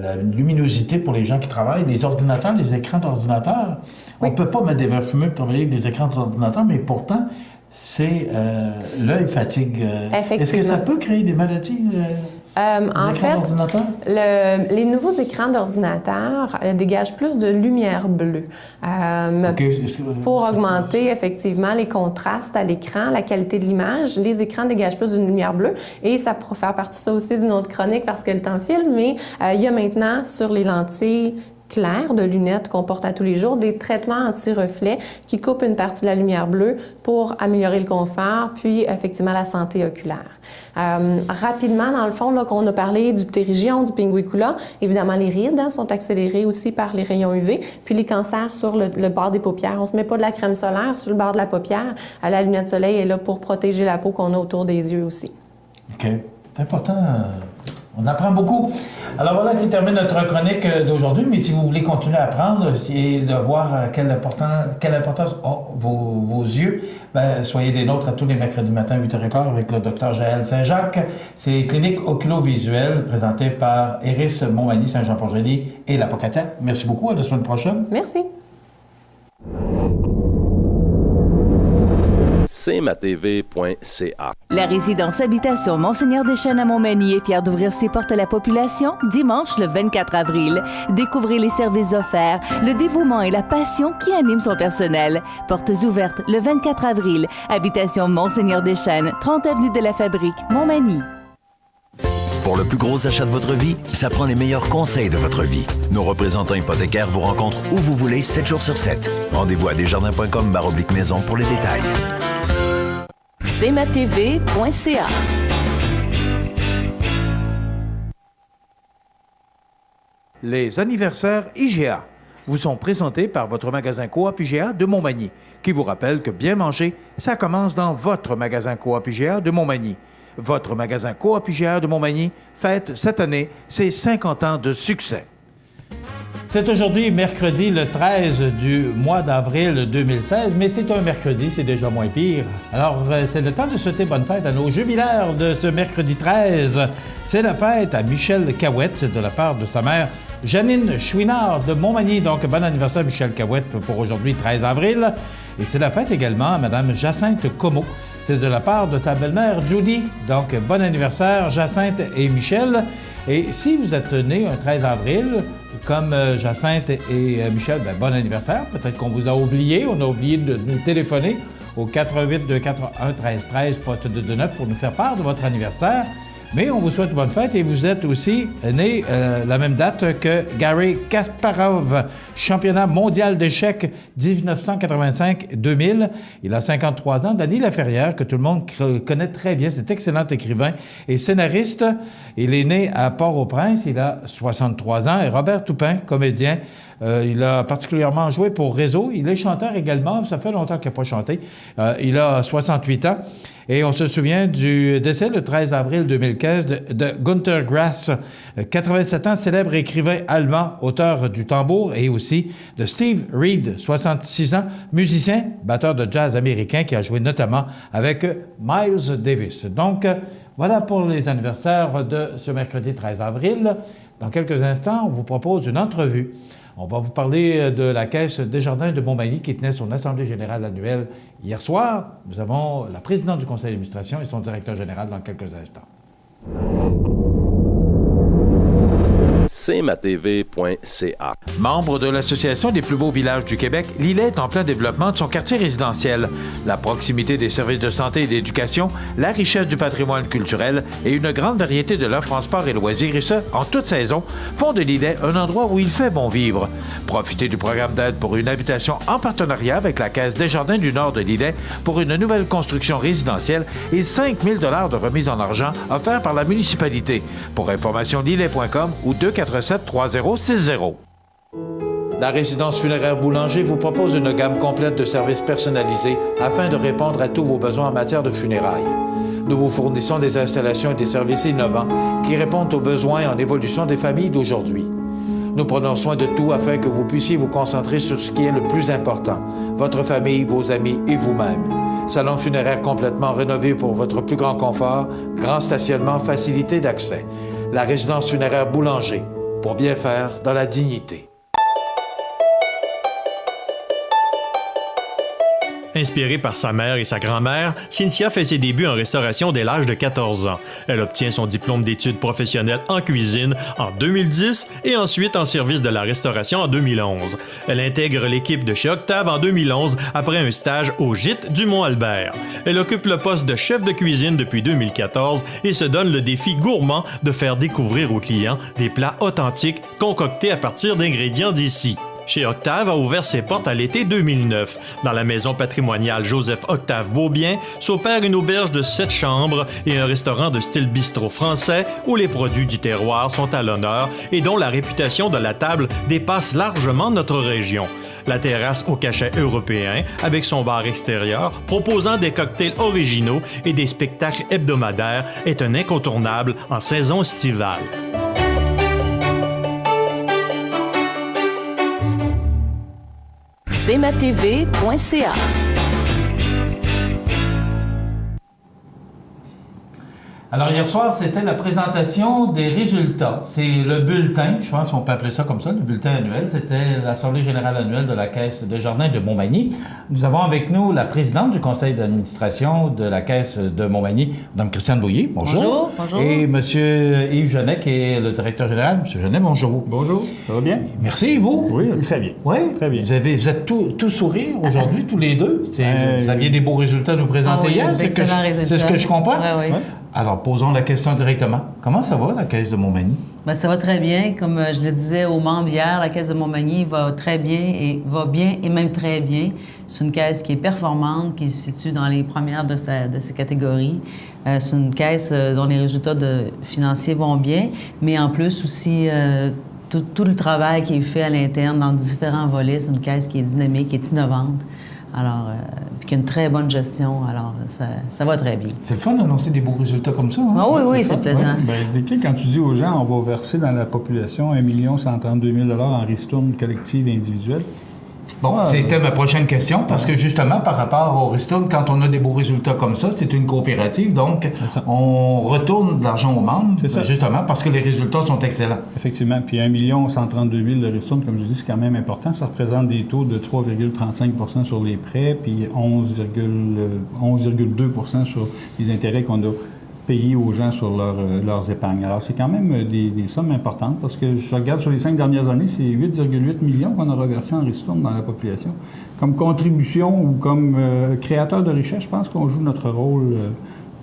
la luminosité pour les gens qui travaillent, les ordinateurs, les écrans d'ordinateur. Oui. On ne peut pas mettre des verres fumés pour travailler avec des écrans d'ordinateur, mais pourtant, c'est l'œil fatigue. Est-ce que ça peut créer des maladies? En fait, les nouveaux écrans d'ordinateur dégagent plus de lumière bleue pour augmenter effectivement les contrastes à l'écran, la qualité de l'image. Les écrans dégagent plus de lumière bleue et ça pourrait faire partie ça aussi d'une autre chronique parce que le temps file, mais il y a maintenant sur les lentilles claires de lunettes qu'on porte à tous les jours, des traitements anti-reflets qui coupent une partie de la lumière bleue pour améliorer le confort, puis effectivement la santé oculaire. Rapidement, dans le fond, là, qu'on a parlé du ptérygion, du pinguicula, évidemment les rides sont accélérées aussi par les rayons UV, puis les cancers sur le bord des paupières. On se met pas de la crème solaire sur le bord de la paupière. La lunette de soleil est là pour protéger la peau qu'on a autour des yeux aussi. OK. C'est important. On apprend beaucoup. Alors voilà qui termine notre chronique d'aujourd'hui, mais si vous voulez continuer à apprendre et de voir quelle importance ont vos yeux, soyez des nôtres à tous les mercredis matin 8h15 avec le Dr Jaël Saint-Jacques. C'est Clinique Oculo-Visuelle présentée par Iris Montmagny, Saint-Jean-Port-Joli et la Pocatière. Merci beaucoup. À la semaine prochaine. Merci. cmatv.ca. La résidence Habitation Monseigneur-Deschênes à Montmagny est fière d'ouvrir ses portes à la population dimanche le 24 avril. Découvrez les services offerts, le dévouement et la passion qui animent son personnel. Portes ouvertes le 24 avril. Habitation Monseigneur-Deschênes, 30 avenue de la Fabrique, Montmagny. Pour le plus gros achat de votre vie, ça prend les meilleurs conseils de votre vie. Nos représentants hypothécaires vous rencontrent où vous voulez, 7 jours sur 7. Rendez-vous à desjardins.com/maison pour les détails. cmatv.ca. Les anniversaires IGA vous sont présentés par votre magasin Coop IGA de Montmagny, qui vous rappelle que bien manger, ça commence dans votre magasin Coop IGA de Montmagny. Votre magasin Coop IGA de Montmagny fête cette année ses 50 ans de succès. C'est aujourd'hui mercredi le 13 du mois d'avril 2016, mais c'est un mercredi, c'est déjà moins pire. Alors, c'est le temps de souhaiter bonne fête à nos jubilaires de ce mercredi 13. C'est la fête à Michel Cahouette, c'est de la part de sa mère Janine Chouinard de Montmagny. Donc, bon anniversaire Michel Cahouette pour aujourd'hui 13 avril. Et c'est la fête également à Mme Jacinthe Comeau. C'est de la part de sa belle-mère Judy. Donc, bon anniversaire Jacinthe et Michel. Et si vous êtes né un 13 avril, comme Jacinthe et Michel, bon anniversaire. Peut-être qu'on vous a oublié. On a oublié de nous téléphoner au 88 241 13 13 poste de 29 pour nous faire part de votre anniversaire. Mais on vous souhaite bonne fête et vous êtes aussi né la même date que Garry Kasparov, championnat mondial d'échecs 1985-2000. Il a 53 ans. Danny Laferrière, que tout le monde connaît très bien, c'est excellent écrivain et scénariste. Il est né à Port-au-Prince, il a 63 ans. Et Robert Toupin, comédien, il a particulièrement joué pour Réseau. Il est chanteur également, ça fait longtemps qu'il n'a pas chanté. Il a 68 ans. Et on se souvient du décès le 13 avril 2015 de Günter Grass, 87 ans, célèbre écrivain allemand, auteur du tambour, et aussi de Steve Reed, 66 ans, musicien, batteur de jazz américain qui a joué notamment avec Miles Davis. Donc, voilà pour les anniversaires de ce mercredi 13 avril. Dans quelques instants, on vous propose une entrevue. On va vous parler de la Caisse Desjardins de Montmagny qui tenait son assemblée générale annuelle hier soir. Nous avons la présidente du conseil d'administration et son directeur général dans quelques instants. cmatv.ca. Membre de l'Association des plus beaux villages du Québec, Lillet est en plein développement de son quartier résidentiel. La proximité des services de santé et d'éducation, la richesse du patrimoine culturel et une grande variété de l'offre en sport et loisirs, et ce, en toute saison, font de Lillet un endroit où il fait bon vivre. Profitez du programme d'aide pour une habitation en partenariat avec la Caisse Desjardins du Nord de Lillet pour une nouvelle construction résidentielle et 5 000 $ de remise en argent offerts par la municipalité. Pour information, lillet.com ou 247-3060. La résidence funéraire Boulanger vous propose une gamme complète de services personnalisés afin de répondre à tous vos besoins en matière de funérailles. Nous vous fournissons des installations et des services innovants qui répondent aux besoins en évolution des familles d'aujourd'hui. Nous prenons soin de tout afin que vous puissiez vous concentrer sur ce qui est le plus important, votre famille, vos amis et vous-même. Salon funéraire complètement rénové pour votre plus grand confort, grand stationnement, facilité d'accès. La résidence funéraire Boulanger, pour bien faire dans la dignité. Inspirée par sa mère et sa grand-mère, Cynthia fait ses débuts en restauration dès l'âge de 14 ans. Elle obtient son diplôme d'études professionnelles en cuisine en 2010 et ensuite en service de la restauration en 2011. Elle intègre l'équipe de chez Octave en 2011 après un stage au Gîte du Mont-Albert. Elle occupe le poste de chef de cuisine depuis 2014 et se donne le défi gourmand de faire découvrir aux clients des plats authentiques concoctés à partir d'ingrédients d'ici. Chez Octave a ouvert ses portes à l'été 2009. Dans la maison patrimoniale Joseph-Octave Beaubien s'opère une auberge de 7 chambres et un restaurant de style bistrot français où les produits du terroir sont à l'honneur et dont la réputation de la table dépasse largement notre région. La terrasse au cachet européen, avec son bar extérieur, proposant des cocktails originaux et des spectacles hebdomadaires, est un incontournable en saison estivale. cmatv.ca. Alors, hier soir, c'était la présentation des résultats. C'est le bulletin, je pense qu'on peut appeler ça comme ça, le bulletin annuel. C'était l'Assemblée générale annuelle de la Caisse Desjardins de Montmagny. Nous avons avec nous la présidente du conseil d'administration de la Caisse de Montmagny, Mme Christiane Bouilly. Bonjour. Bonjour. Et M. Yves Genet, qui est le directeur général. M. Genet, bonjour. Bonjour. Ça va bien? Merci, et vous? Oui, très bien. Oui? Très bien. Vous êtes tout sourire aujourd'hui, tous les deux. Vous aviez des beaux résultats à nous présenter hier. C'est ce que je comprends? Oui, oui. Alors, posons la question directement. Comment ça va, la Caisse de Montmagny? Bien, ça va très bien. Comme je le disais aux membres hier, la Caisse de Montmagny va très bien et même très bien. C'est une caisse qui est performante, qui se situe dans les premières de ses catégories. C'est une caisse dont les résultats financiers vont bien, mais en plus aussi tout le travail qui est fait à l'interne dans différents volets. C'est une caisse qui est dynamique, qui est innovante. Alors, puis qui a une très bonne gestion. Alors, ça va très bien. C'est le fun d'annoncer des beaux résultats comme ça. Hein? Ah oui, c'est plaisant. Ouais. Bien, quand tu dis aux gens, on va verser dans la population 1 132 000 en ristourne collective et individuelle. Bon, c'était ma prochaine question, parce que justement, par rapport au ristourne, quand on a des beaux résultats comme ça, c'est une coopérative, donc on retourne de l'argent aux membres, justement, parce que les résultats sont excellents. Effectivement, puis 1 132 000 de ristourne, comme je dis, c'est quand même important. Ça représente des taux de 3,35 % sur les prêts, puis 11,2 % sur les intérêts qu'on a payés aux gens sur leurs épargnes. Alors, c'est quand même des sommes importantes, parce que je regarde sur les 5 dernières années, c'est 8,8 millions qu'on a reversé en ristourne dans la population. Comme contribution ou comme créateur de richesse, je pense qu'on joue notre rôle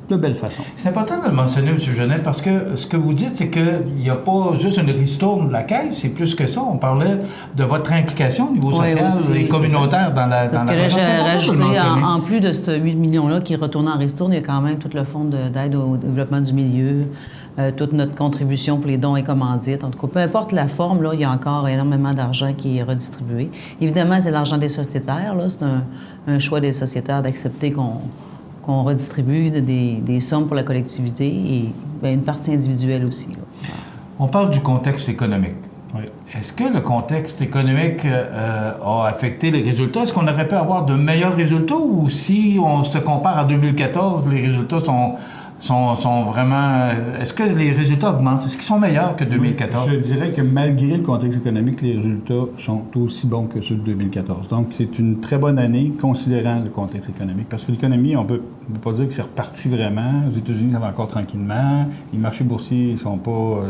de belle façon. C'est important de le mentionner, M. Genet, parce que ce que vous dites, c'est qu'il n'y a pas juste une ristourne de la Caisse, c'est plus que ça. On parlait de votre implication au niveau social et communautaire dans la C'est ce que j'ai rajouté. En plus de ce 8 millions-là qui retournent en ristourne, il y a quand même tout le fonds d'aide au développement du milieu, toute notre contribution pour les dons et commandites. En tout cas, peu importe la forme, là, il y a encore énormément d'argent qui est redistribué. Évidemment, c'est l'argent des sociétaires. Là. C'est un choix des sociétaires d'accepter qu'on redistribue des sommes pour la collectivité et bien, une partie individuelle aussi. Là. On parle du contexte économique. Oui. Est-ce que le contexte économique a affecté les résultats? Est-ce qu'on aurait pu avoir de meilleurs résultats ou si on se compare à 2014, les résultats sont vraiment... Est-ce que les résultats augmentent? Est-ce qu'ils sont meilleurs que 2014? Je dirais que malgré le contexte économique, les résultats sont aussi bons que ceux de 2014. Donc, c'est une très bonne année considérant le contexte économique. Parce que l'économie, on peut pas dire que c'est reparti vraiment. Aux États-Unis, ça va encore tranquillement. Les marchés boursiers sont pas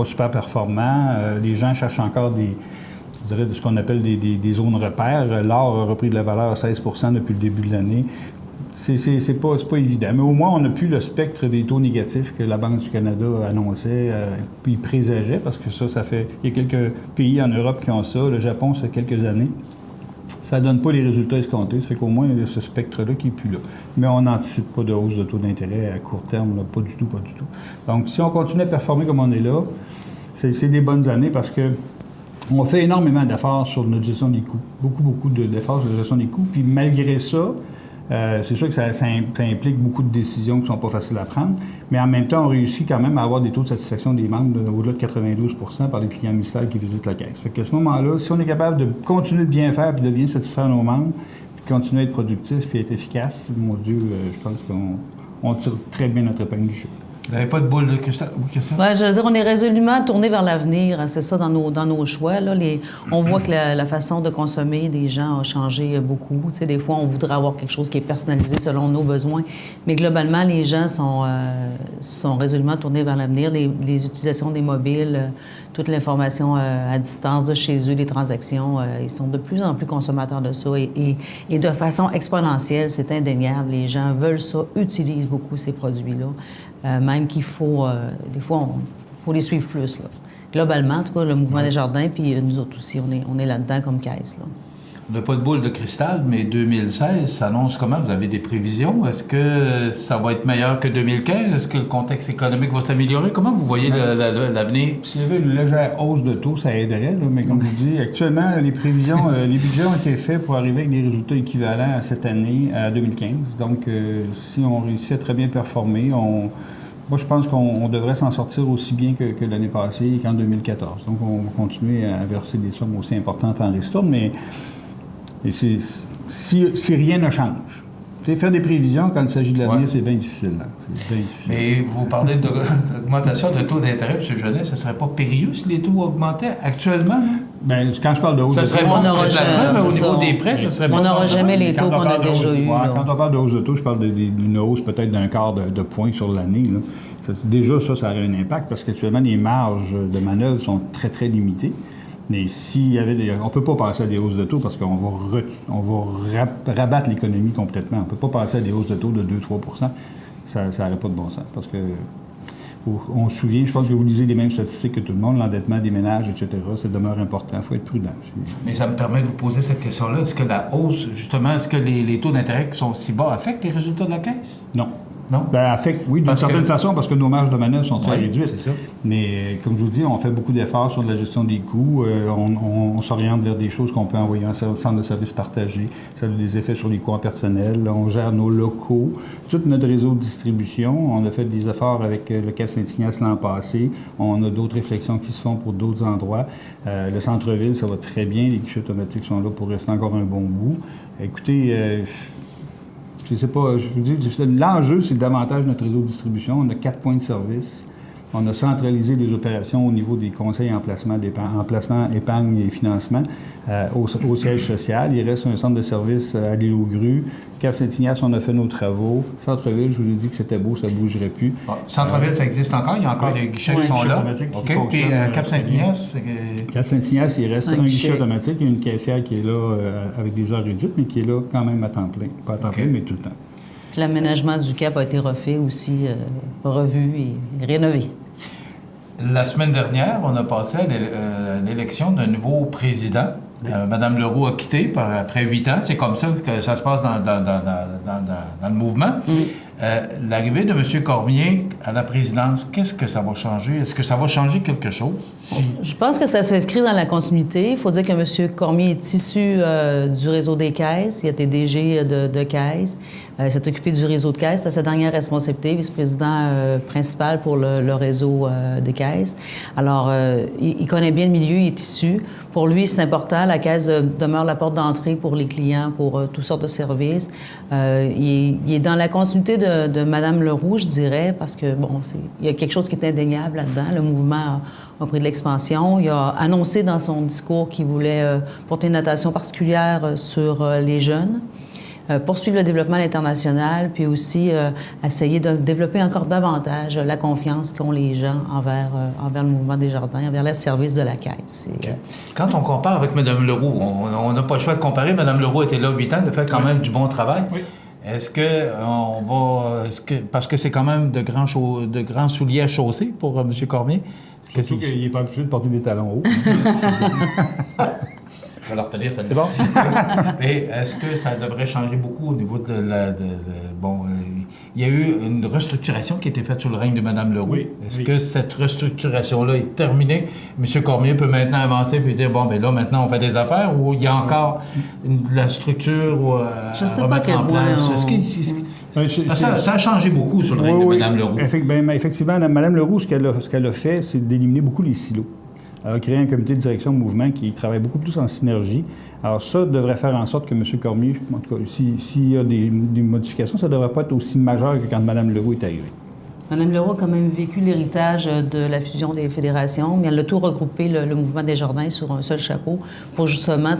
super performants. Les gens cherchent encore je dirais, de ce qu'on appelle des zones repères. L'or a repris de la valeur à 16 % depuis le début de l'année. C'est pas évident. Mais au moins, on n'a plus le spectre des taux négatifs que la Banque du Canada annonçait puis présageait, parce que ça fait... Il y a quelques pays en Europe qui ont ça. Le Japon, ça fait quelques années. Ça ne donne pas les résultats escomptés. Ça fait qu'au moins, il y a ce spectre-là qui n'est plus là. Mais on n'anticipe pas de hausse de taux d'intérêt à court terme. Là. Pas du tout. Donc, si on continue à performer comme on est là, c'est des bonnes années parce que on fait énormément d'efforts sur notre gestion des coûts. Beaucoup d'efforts sur la gestion des coûts. Puis malgré ça, C'est sûr que ça implique beaucoup de décisions qui ne sont pas faciles à prendre, mais en même temps, on réussit quand même à avoir des taux de satisfaction des membres au-delà de 92 % par les clients mystères qui visitent la caisse. Fait qu'à ce moment-là, si on est capable de continuer de bien faire puis de bien satisfaire nos membres, puis continuer à être productif puis être efficace, mon Dieu, je pense qu'on tire très bien notre épingle du jeu. Vous n'avez pas de boule de cristal? Ouais, je veux dire, on est résolument tourné vers l'avenir. C'est ça dans nos choix. Là. On voit que la façon de consommer des gens a changé beaucoup. Tu sais, des fois, on voudrait avoir quelque chose qui est personnalisé selon nos besoins. Mais globalement, les gens sont résolument tournés vers l'avenir. Les utilisations des mobiles, toute l'information à distance de chez eux, les transactions, ils sont de plus en plus consommateurs de ça. Et de façon exponentielle, c'est indéniable. Les gens veulent ça, utilisent beaucoup ces produits-là. Même qu'il faut, des fois, il faut les suivre plus. Là. Globalement, en tout cas, le Mouvement Desjardins, puis nous autres aussi, on est là-dedans comme caisse. Là. On n'a pas de boule de cristal, mais 2016 s'annonce comment? Vous avez des prévisions? Est-ce que ça va être meilleur que 2015? Est-ce que le contexte économique va s'améliorer? Comment vous voyez l'avenir? S'il y avait une légère hausse de taux, ça aiderait, là, mais comme je vous dis, actuellement, les prévisions, les budgets ont été faits pour arriver avec des résultats équivalents à cette année, à 2015. Donc, si on réussit à très bien performer, moi, je pense qu'on devrait s'en sortir aussi bien que l'année passée et qu'en 2014. Donc, on va continuer à verser des sommes aussi importantes en ristourne, mais si rien ne change. Faire des prévisions quand il s'agit de l'avenir, c'est bien difficile. Mais vous parlez d'augmentation de taux d'intérêt, M. Genet, ce ne serait pas périlleux si les taux augmentaient actuellement? Bien, quand je parle de hausse de taux... Ça serait bon pour le placement, mais au niveau des prêts, ce serait bon. On n'aura jamais les taux qu'on a déjà eus. Quand on parle de hausse de taux, je parle d'une hausse peut-être d'un quart de point sur l'année. Déjà, ça aurait un impact parce qu'actuellement, les marges de manœuvre sont très, très limitées. Mais s'il y avait on ne peut pas passer à des hausses de taux parce qu'on va rabattre l'économie complètement. On ne peut pas passer à des hausses de taux de 2-3 %. Ça n'aurait pas de bon sens. Parce que on se souvient, je pense que vous lisez les mêmes statistiques que tout le monde, l'endettement des ménages, etc. Ça demeure important. Il faut être prudent. Mais ça me permet de vous poser cette question-là. Est-ce que la hausse, justement, est-ce que les taux d'intérêt qui sont si bas affectent les résultats de la Caisse? Non. Non? Bien, affecte, oui, d'une certaine façon, parce que nos marges de manœuvre sont très réduites. C'est ça. Mais, comme je vous dis, on fait beaucoup d'efforts sur la gestion des coûts. On s'oriente vers des choses qu'on peut envoyer en centre de services partagés. Ça a des effets sur les coûts en personnel. On gère nos locaux. Tout notre réseau de distribution. On a fait des efforts avec le Cap Saint-Ignace l'an passé. On a d'autres réflexions qui se font pour d'autres endroits. Le centre-ville, ça va très bien. Les guichets automatiques sont là pour rester encore un bon bout. Écoutez... je ne sais pas, je vous dis, l'enjeu, c'est davantage notre réseau de distribution. On a 4 points de service. On a centralisé les opérations au niveau des conseils en placement, épargne et financement au siège social. Il reste un centre de service à l'île aux Grues. Cap Saint-Ignace, on a fait nos travaux. Centre-ville, je vous ai dit que c'était beau, ça ne bougerait plus. Centre-ville, ça existe encore? Il y a encore des guichets qui sont là? OK. Puis Cap Saint-Ignace? Cap Saint-Ignace, il reste un guichet automatique. Il y a une caissière qui est là avec des heures réduites, mais qui est là quand même à temps plein. Pas à temps plein, mais tout le temps. L'aménagement du Cap a été refait aussi, revu et rénové. La semaine dernière, on a passé à l'élection d'un nouveau président. Mme Leroux a quitté après 8 ans. C'est comme ça que ça se passe dans le mouvement. L'arrivée de M. Cormier à la présidence, qu'est-ce que ça va changer? Est-ce que ça va changer quelque chose? Je pense que ça s'inscrit dans la continuité. Il faut dire que M. Cormier est issu du réseau des caisses. Il a été DG de caisse. Il s'est occupé du réseau de caisse. C'était sa dernière responsabilité, vice-président principal pour le réseau des caisses. Alors, il connaît bien le milieu, il est issu. Pour lui, c'est important. La caisse demeure la porte d'entrée pour les clients, pour toutes sortes de services. Il est dans la continuité de Mme Leroux, je dirais, parce que, bon, il y a quelque chose qui est indéniable là-dedans. Le mouvement a pris de l'expansion. Il a annoncé dans son discours qu'il voulait porter une attention particulière sur les jeunes, poursuivre le développement à l'international, puis aussi essayer de développer encore davantage la confiance qu'ont les gens envers le mouvement Desjardins, envers les services de la Caisse. Quand on compare avec Mme Leroux, on n'a pas le choix de comparer. Mme Leroux était là 8 ans, elle a fait quand même du bon travail. Oui. Est-ce parce que c'est quand même de grands souliers à chausser pour M. Cormier? Surtout qu'il n'est pas habitué de porter des talons hauts. Je vais leur tenir, ça. C'est bon? Mais est-ce que ça devrait changer beaucoup au niveau de il y a eu une restructuration qui a été faite sous le règne de Mme Leroux. Oui, Est-ce que cette restructuration-là est terminée? M. Cormier peut maintenant avancer et dire, bon, bien là, maintenant, on fait des affaires, ou il y a encore de la structure Je sais à remettre en place? Ça a changé beaucoup sous le règne de Mme Leroux. Effectivement, Mme Leroux, ce qu'elle a fait, c'est d'éliminer beaucoup les silos. Elle a créé un comité de direction de mouvement qui travaille beaucoup plus en synergie. Alors ça devrait faire en sorte que M. Cormier, en tout cas, s'il y a des modifications, ça ne devrait pas être aussi majeur que quand Mme Leroux est arrivée. Mme Leroux a quand même vécu l'héritage de la fusion des fédérations, mais elle a tout regroupé, le mouvement Desjardins, sur un seul chapeau pour justement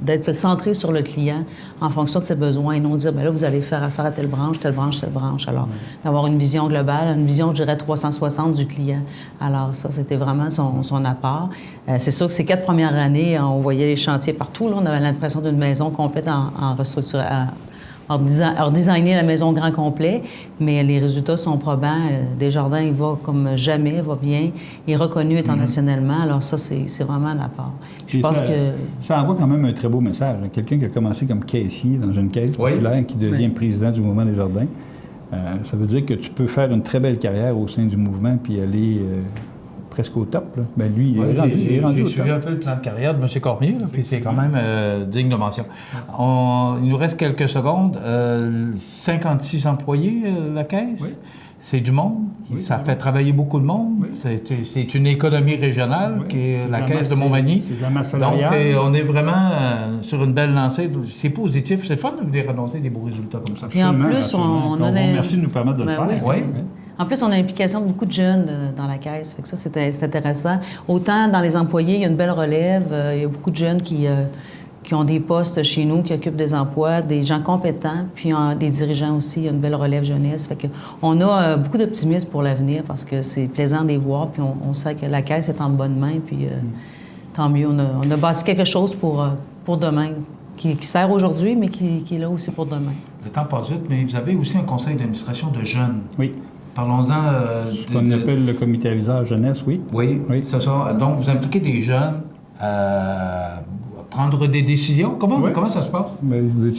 d'être centré sur le client en fonction de ses besoins et non dire, bien là, vous allez faire affaire à telle branche, telle branche, telle branche. Alors, d'avoir une vision globale, une vision, je dirais, 360 du client. Alors, ça, c'était vraiment son apport. C'est sûr que ces 4 premières années, on voyait les chantiers partout. Là, on avait l'impression d'une maison complète en restructuration, redesigner la maison grand complet, mais les résultats sont probants. Desjardins, il va comme jamais, il va bien. Il est reconnu internationalement. Alors ça, c'est vraiment un apport. Je pense que... Ça envoie quand même un très beau message. Quelqu'un qui a commencé comme caissier dans une caisse populaire, qui devient président du mouvement Desjardins, ça veut dire que tu peux faire une très belle carrière au sein du mouvement puis aller... presque au top. Là. Ben lui, il est rendu J'ai au suivi top. un peu le plan de carrière de M. Cormier, là, puis c'est quand même digne de mention. Il nous reste quelques secondes. 56 employés, la Caisse. Oui. C'est du monde. Oui, ça fait travailler beaucoup de monde. Oui. C'est une économie régionale qui est la Caisse de Montmagny. C'est de la masse salariale. Donc, on est vraiment sur une belle lancée. C'est positif. C'est le fun de venir annoncer des beaux résultats comme ça. Puis en plus, on a... Merci de nous permettre de le faire. Oui. En plus, on a l'implication de beaucoup de jeunes dans la Caisse. Fait que ça, c'est intéressant. Autant dans les employés, il y a une belle relève. Il y a beaucoup de jeunes qui ont des postes chez nous, qui occupent des emplois, des gens compétents, puis des dirigeants aussi. Il y a une belle relève jeunesse. Fait que on a beaucoup d'optimisme pour l'avenir parce que c'est plaisant de les voir, puis on sait que la Caisse est en bonne main, puis tant mieux. On a bâti quelque chose pour demain, qui sert aujourd'hui, mais qui est là aussi pour demain. Le temps passe vite, mais vous avez aussi un conseil d'administration de jeunes. Oui. Parlons-en ce qu'on appelle le comité à visage jeunesse, oui. Oui. Donc, vous impliquez des jeunes à prendre des décisions. Comment ça se passe?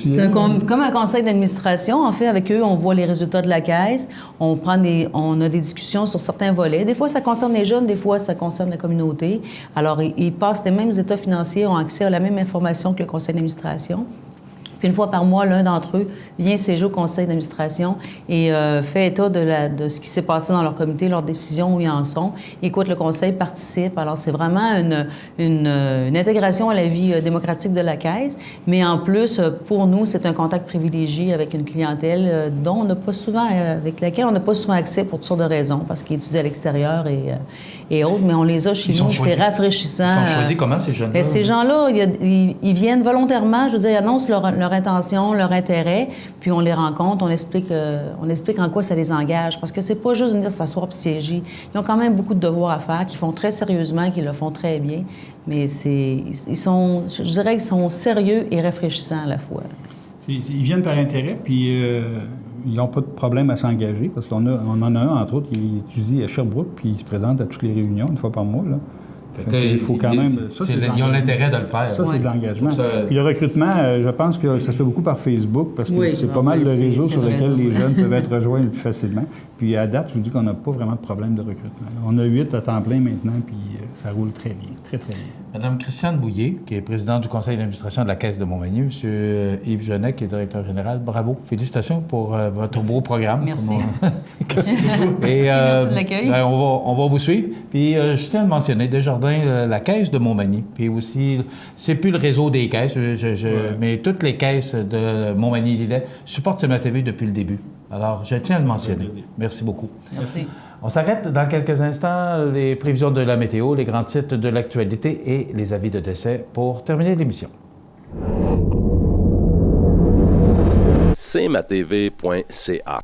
C'est comme un conseil d'administration. En fait, avec eux, on voit les résultats de la Caisse. On a des discussions sur certains volets. Des fois, ça concerne les jeunes, des fois, ça concerne la communauté. Alors, ils passent les mêmes états financiers, ont accès à la même information que le conseil d'administration. Puis une fois par mois, l'un d'entre eux vient siéger au conseil d'administration et fait état de ce qui s'est passé dans leur comité, leurs décisions, où ils en sont. Écoute le conseil, participe. Alors, c'est vraiment une intégration à la vie démocratique de la Caisse. Mais en plus, pour nous, c'est un contact privilégié avec une clientèle avec laquelle on n'a pas souvent accès pour toutes sortes de raisons, parce qu'ils étudient à l'extérieur et autres. Mais on les a chez nous, c'est rafraîchissant. Ils sont choisis comment, ces jeunes-là? Ces gens-là, ils viennent volontairement, je veux dire, ils annoncent leur intention, leur intérêt, puis on les rencontre, on explique en quoi ça les engage, parce que c'est pas juste venir s'asseoir puis siéger. Ils ont quand même beaucoup de devoirs à faire, qu'ils font très sérieusement, qu'ils le font très bien, mais je dirais qu'ils sont sérieux et rafraîchissants à la fois. Ils viennent par intérêt, puis ils n'ont pas de problème à s'engager, parce qu'on en a un, entre autres, il étudie à Sherbrooke, puis il se présente à toutes les réunions, une fois par mois, là. Il faut quand même... Ils ont l'intérêt de le faire. Ça, c'est de l'engagement. Puis le recrutement, je pense que ça se fait beaucoup par Facebook, parce que c'est pas mal de réseaux sur lesquels les jeunes peuvent être rejoints le plus facilement. Puis à date, je vous dis qu'on n'a pas vraiment de problème de recrutement. On a 8 à temps plein maintenant, puis ça roule très bien, très, très bien. Madame Christiane Bouillet, qui est présidente du conseil d'administration de la Caisse de Montmagny, Monsieur Yves Genet, qui est directeur général, bravo. Félicitations pour votre beau programme. Merci. Merci de l'accueil. On va vous suivre. Puis je tiens à le mentionner, Desjardins, la Caisse de Montmagny, puis aussi, c'est plus le réseau des caisses, mais toutes les caisses de Montmagny-Lillet supportent CMA-TV depuis le début. Alors, je tiens à le mentionner. Merci beaucoup. Merci. On s'arrête dans quelques instants, les prévisions de la météo, les grands titres de l'actualité et les avis de décès pour terminer l'émission. cmatv.ca.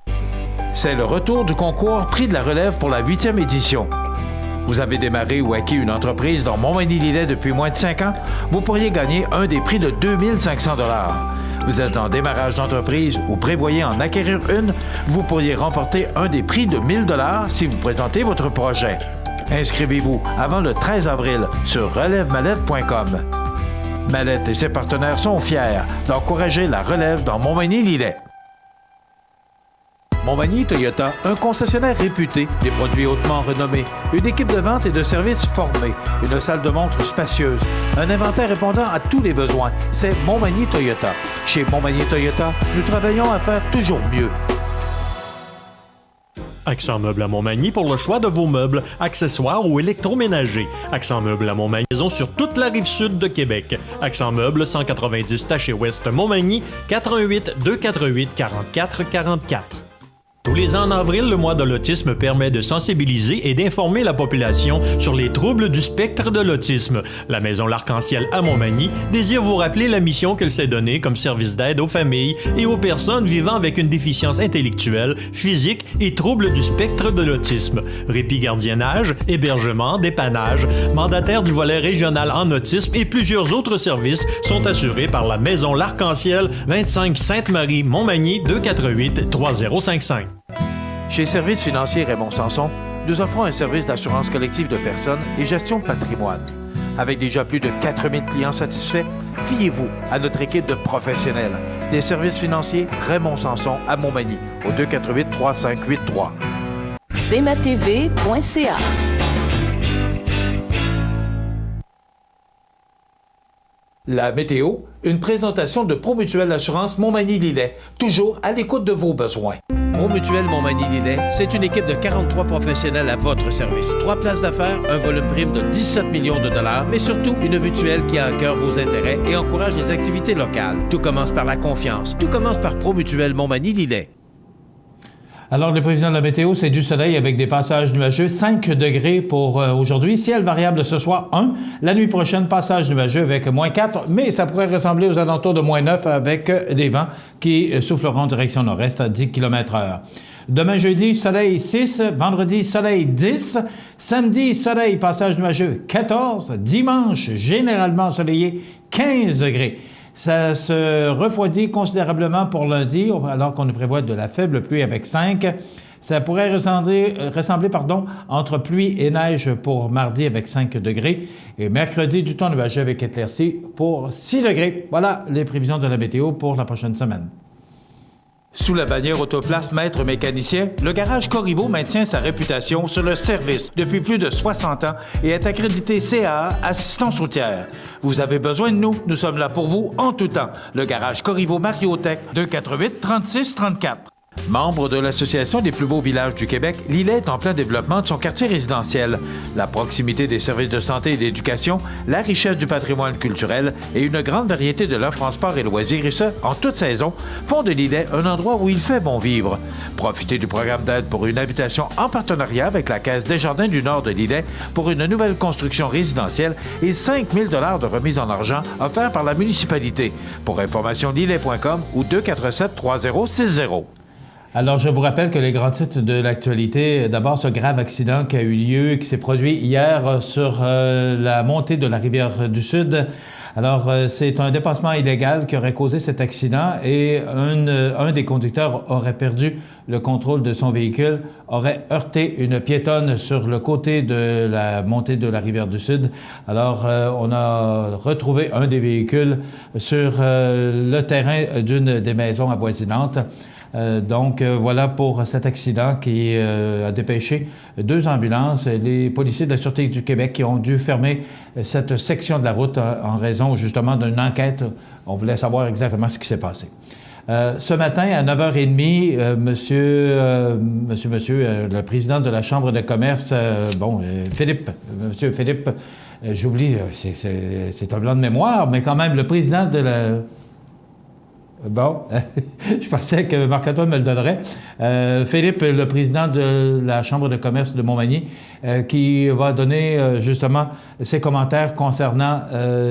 C'est le retour du concours Prix de la relève pour la 8e édition. Vous avez démarré ou acquis une entreprise dans Montmagny-Lillet depuis moins de 5 ans? Vous pourriez gagner un des prix de 2500 $. Vous êtes en démarrage d'entreprise ou prévoyez en acquérir une? Vous pourriez remporter un des prix de 1000 $ si vous présentez votre projet. Inscrivez-vous avant le 13 avril sur relèvemallette.com. Mallette et ses partenaires sont fiers d'encourager la relève dans Montmagny-Lillet. Montmagny Toyota, un concessionnaire réputé, des produits hautement renommés, une équipe de vente et de services formée, une salle de montre spacieuse, un inventaire répondant à tous les besoins. C'est Montmagny Toyota. Chez Montmagny Toyota, nous travaillons à faire toujours mieux. Accent Meubles à Montmagny pour le choix de vos meubles, accessoires ou électroménagers. Accent Meubles à Montmagny, sur toute la rive sud de Québec. Accent Meubles, 190 Taché Ouest Montmagny, 88 248 44 44. Tous les ans en avril, le mois de l'autisme permet de sensibiliser et d'informer la population sur les troubles du spectre de l'autisme. La Maison L'Arc-en-Ciel à Montmagny désire vous rappeler la mission qu'elle s'est donnée comme service d'aide aux familles et aux personnes vivant avec une déficience intellectuelle, physique et troubles du spectre de l'autisme. Répit gardiennage, hébergement, dépannage, mandataire du volet régional en autisme et plusieurs autres services sont assurés par la Maison L'Arc-en-Ciel, 25 Sainte-Marie, Montmagny, 248 3055. Chez Services financiers Raymond Sanson, nous offrons un service d'assurance collective de personnes et gestion de patrimoine. Avec déjà plus de 4000 clients satisfaits, fiez-vous à notre équipe de professionnels. Des services financiers Raymond Sanson à Montmagny, au 248-3583. cmatv.ca. La météo, une présentation de Promutuelle Assurance Montmagny-Lillet, toujours à l'écoute de vos besoins. Promutuelle Montmagny-Lillet, c'est une équipe de 43 professionnels à votre service. 3 places d'affaires, un volume prime de 17 millions de dollars, mais surtout une mutuelle qui a à cœur vos intérêts et encourage les activités locales. Tout commence par la confiance. Tout commence par Promutuelle Montmagny-Lillet. Alors, les prévisions de la météo, c'est du soleil avec des passages nuageux, 5 degrés pour aujourd'hui. Ciel variable ce soir, 1. La nuit prochaine, passage nuageux avec moins 4, mais ça pourrait ressembler aux alentours de moins 9 avec des vents qui souffleront en direction nord-est à 10 km/h. Demain jeudi, soleil 6. Vendredi, soleil 10. Samedi, soleil, passage nuageux 14. Dimanche, généralement ensoleillé 15 degrés. Ça se refroidit considérablement pour lundi, alors qu'on nous prévoit de la faible pluie avec 5. Ça pourrait ressembler entre pluie et neige pour mardi avec 5 degrés. Et mercredi, du temps nuageux avec éclaircies pour 6 degrés. Voilà les prévisions de la météo pour la prochaine semaine. Sous la bannière Autoplace Maître Mécanicien, le garage Corriveau maintient sa réputation sur le service depuis plus de 60 ans et est accrédité CAA Assistance routière. Vous avez besoin de nous, nous sommes là pour vous en tout temps. Le garage Corriveau Mariotech, 248 36 34. Membre de l'Association des plus beaux villages du Québec, Lillet est en plein développement de son quartier résidentiel. La proximité des services de santé et d'éducation, la richesse du patrimoine culturel et une grande variété de l'offre en sport et loisirs, et ce, en toute saison, font de Lillet un endroit où il fait bon vivre. Profitez du programme d'aide pour une habitation en partenariat avec la Caisse Desjardins du Nord de Lillet pour une nouvelle construction résidentielle et 5 000 $ de remise en argent offerts par la municipalité. Pour information, lillet.com ou 247-3060. Alors, je vous rappelle que les grands titres de l'actualité, d'abord ce grave accident qui a eu lieu, qui s'est produit hier sur la montée de la rivière du Sud. Alors, c'est un dépassement illégal qui aurait causé cet accident et un des conducteurs aurait perdu le contrôle de son véhicule, aurait heurté une piétonne sur le côté de la montée de la rivière du Sud. Alors, on a retrouvé un des véhicules sur le terrain d'une des maisons avoisinantes. Donc, voilà pour cet accident qui a dépêché 2 ambulances et les policiers de la Sûreté du Québec qui ont dû fermer cette section de la route en raison justement d'une enquête. On voulait savoir exactement ce qui s'est passé. Ce matin, à 9h30, monsieur, le président de la Chambre de commerce, monsieur Philippe, j'oublie, c'est un blanc de mémoire, mais quand même, le président de la... Bon, je pensais que Marc-Antoine me le donnerait. Philippe, le président de la Chambre de commerce de Montmagny, qui va donner justement ses commentaires concernant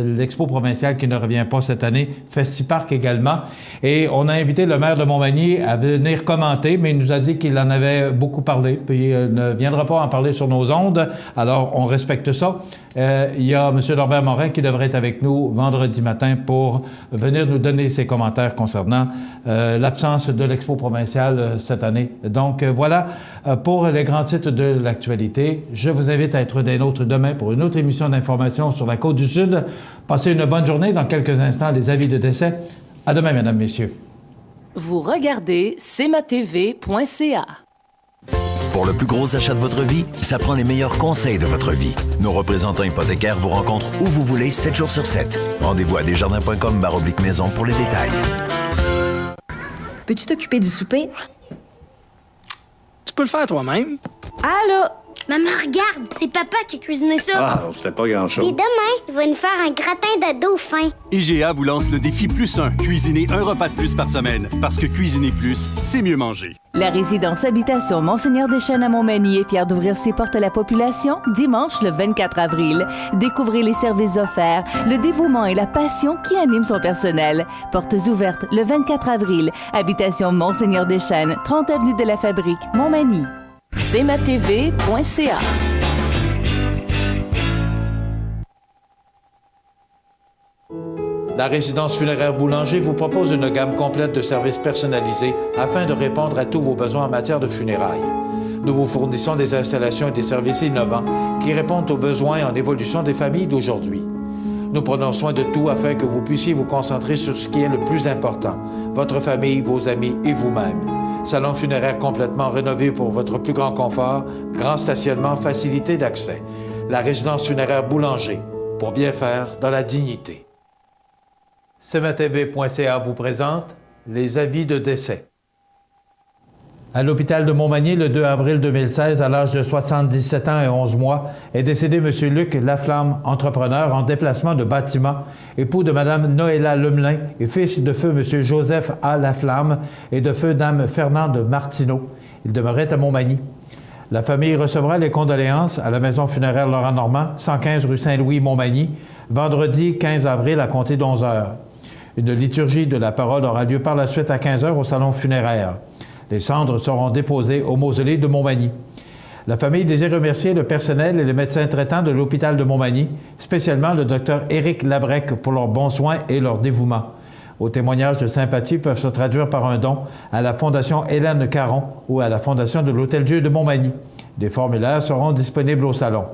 l'Expo provinciale qui ne revient pas cette année, Festipark également. Et on a invité le maire de Montmagny à venir commenter, mais il nous a dit qu'il en avait beaucoup parlé, puis il ne viendra pas en parler sur nos ondes. Alors, on respecte ça. Il y a M. Norbert Morin qui devrait être avec nous vendredi matin pour venir nous donner ses commentaires concernant l'absence de l'Expo provinciale cette année. Donc, voilà pour les grands titres de l'actualité. Je vous invite à être des nôtres demain pour une autre émission d'information sur la Côte-du-Sud. Passez une bonne journée. Dans quelques instants, les avis de décès. À demain, mesdames, messieurs. Vous regardez cmatv.ca. Pour le plus gros achat de votre vie, ça prend les meilleurs conseils de votre vie. Nos représentants hypothécaires vous rencontrent où vous voulez, 7 jours sur 7. Rendez-vous à desjardins.com/maison pour les détails. Peux-tu t'occuper du souper? Tu peux le faire toi-même. Allô? Maman, regarde, c'est papa qui a cuisiné ça. Ah, c'était pas grand-chose. Et demain, il va nous faire un gratin de dauphin. IGA vous lance le défi +1. Cuisiner un repas de plus par semaine. Parce que cuisiner plus, c'est mieux manger. La résidence Habitation Monseigneur Deschênes à Montmagny est fière d'ouvrir ses portes à la population dimanche le 24 avril. Découvrez les services offerts, le dévouement et la passion qui animent son personnel. Portes ouvertes le 24 avril. Habitation Monseigneur Deschênes, 30 avenue de la Fabrique, Montmagny. cmatv.ca. La résidence funéraire Boulanger vous propose une gamme complète de services personnalisés afin de répondre à tous vos besoins en matière de funérailles. Nous vous fournissons des installations et des services innovants qui répondent aux besoins en évolution des familles d'aujourd'hui. Nous prenons soin de tout afin que vous puissiez vous concentrer sur ce qui est le plus important, votre famille, vos amis et vous-même. Salon funéraire complètement rénové pour votre plus grand confort, grand stationnement, facilité d'accès. La résidence funéraire Boulanger, pour bien faire dans la dignité. cmatv.ca vous présente les avis de décès. À l'hôpital de Montmagny, le 2 avril 2016, à l'âge de 77 ans et 11 mois, est décédé M. Luc Laflamme, entrepreneur en déplacement de bâtiment, époux de Mme Noëlla Lemelin et fils de feu M. Joseph A. Laflamme et de feu Dame Fernande Martineau. Il demeurait à Montmagny. La famille recevra les condoléances à la maison funéraire Laurent Normand, 115 rue Saint-Louis, Montmagny, vendredi 15 avril à compter d'11 heures. Une liturgie de la parole aura lieu par la suite à 15 heures au salon funéraire. Les cendres seront déposées au mausolée de Montmagny. La famille désire remercier le personnel et les médecins traitants de l'hôpital de Montmagny, spécialement le Dr Éric Labrec pour leurs bons soins et leur dévouement. Vos témoignages de sympathie peuvent se traduire par un don à la Fondation Hélène Caron ou à la Fondation de l'Hôtel-Dieu de Montmagny. Des formulaires seront disponibles au salon.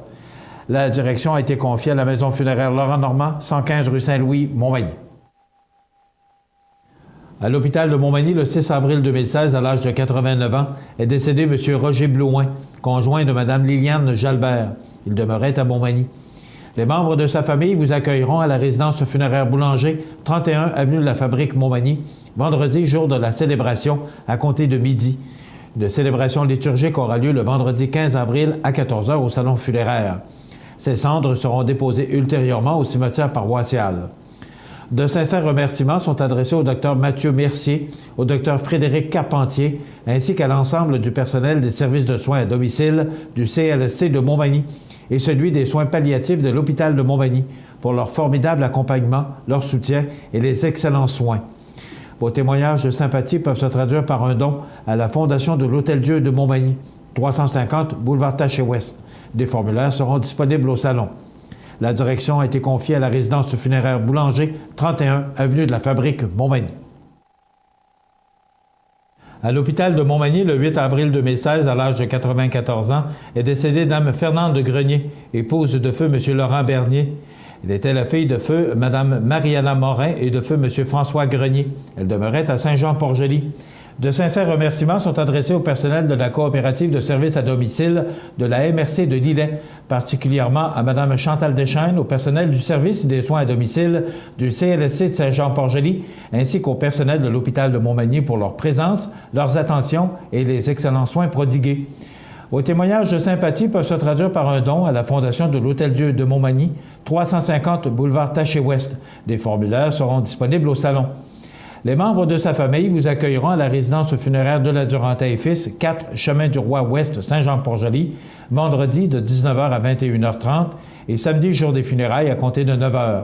La direction a été confiée à la maison funéraire Laurent Normand, 115 rue Saint-Louis, Montmagny. À l'hôpital de Montmagny, le 6 avril 2016, à l'âge de 89 ans, est décédé M. Roger Blouin, conjoint de Mme Liliane Jalbert. Il demeurait à Montmagny. Les membres de sa famille vous accueilleront à la résidence funéraire Boulanger, 31 avenue de la Fabrique, Montmagny, vendredi, jour de la célébration, à compter de midi. Une célébration liturgique aura lieu le vendredi 15 avril à 14 h au salon funéraire. Ces cendres seront déposées ultérieurement au cimetière paroissial. De sincères remerciements sont adressés au Dr Mathieu Mercier, au Dr Frédéric Carpentier, ainsi qu'à l'ensemble du personnel des services de soins à domicile du CLSC de Montmagny et celui des soins palliatifs de l'hôpital de Montmagny pour leur formidable accompagnement, leur soutien et les excellents soins. Vos témoignages de sympathie peuvent se traduire par un don à la Fondation de l'Hôtel-Dieu de Montmagny, 350 boulevard Taché-Ouest. Des formulaires seront disponibles au salon. La direction a été confiée à la résidence funéraire Boulanger, 31 avenue de la Fabrique, Montmagny. À l'hôpital de Montmagny, le 8 avril 2016, à l'âge de 94 ans, est décédée Dame Fernande Grenier, épouse de feu M. Laurent Bernier. Elle était la fille de feu Mme Mariana Morin et de feu M. François Grenier. Elle demeurait à Saint-Jean-Port-Joli. De sincères remerciements sont adressés au personnel de la coopérative de services à domicile de la MRC de Lillet, particulièrement à Mme Chantal Deschênes, au personnel du service des soins à domicile du CLSC de Saint-Jean-Port-Joli, ainsi qu'au personnel de l'hôpital de Montmagny pour leur présence, leurs attentions et les excellents soins prodigués. Vos témoignages de sympathie peuvent se traduire par un don à la Fondation de l'Hôtel-Dieu de Montmagny, 350 boulevard Taché-Ouest. Des formulaires seront disponibles au salon. Les membres de sa famille vous accueilleront à la résidence funéraire de la Durantaye et Fils, 4 chemin du Roi Ouest, Saint-Jean-Port-Joli, vendredi de 19 h à 21 h 30 et samedi, jour des funérailles, à compter de 9 h.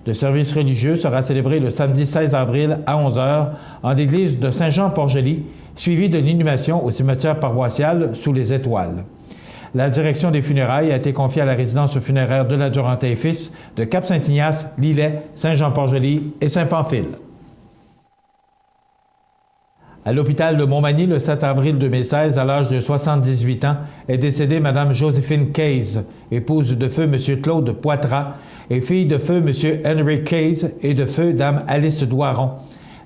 Le service religieux sera célébré le samedi 16 avril à 11 h en l'église de Saint-Jean-Port-Joli, suivi de l'inhumation au cimetière paroissial sous les étoiles. La direction des funérailles a été confiée à la résidence funéraire de la Durantaye et Fils de Cap-Saint-Ignace, Lillet, Saint-Jean-Port-Joli et Saint-Pamphile. À l'hôpital de Montmagny, le 7 avril 2016, à l'âge de 78 ans, est décédée Mme Joséphine Case, épouse de feu M. Claude Poitras et fille de feu M. Henry Case et de feu Dame Alice Doiron.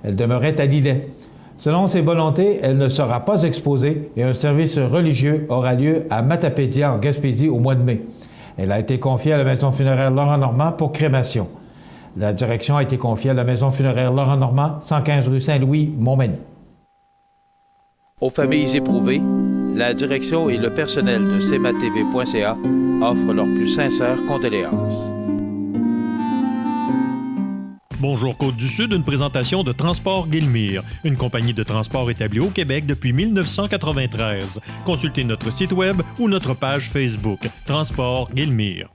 Elle demeurait à Lillet. Selon ses volontés, elle ne sera pas exposée et un service religieux aura lieu à Matapédia, en Gaspésie, au mois de mai. Elle a été confiée à la maison funéraire Laurent-Normand pour crémation. La direction a été confiée à la maison funéraire Laurent-Normand, 115 rue Saint-Louis, Montmagny. Aux familles éprouvées, la direction et le personnel de cmatv.ca offrent leurs plus sincères condoléances. Bonjour Côte-du-Sud, une présentation de Transport Guillemire, une compagnie de transport établie au Québec depuis 1993. Consultez notre site web ou notre page Facebook, Transport Guillemire.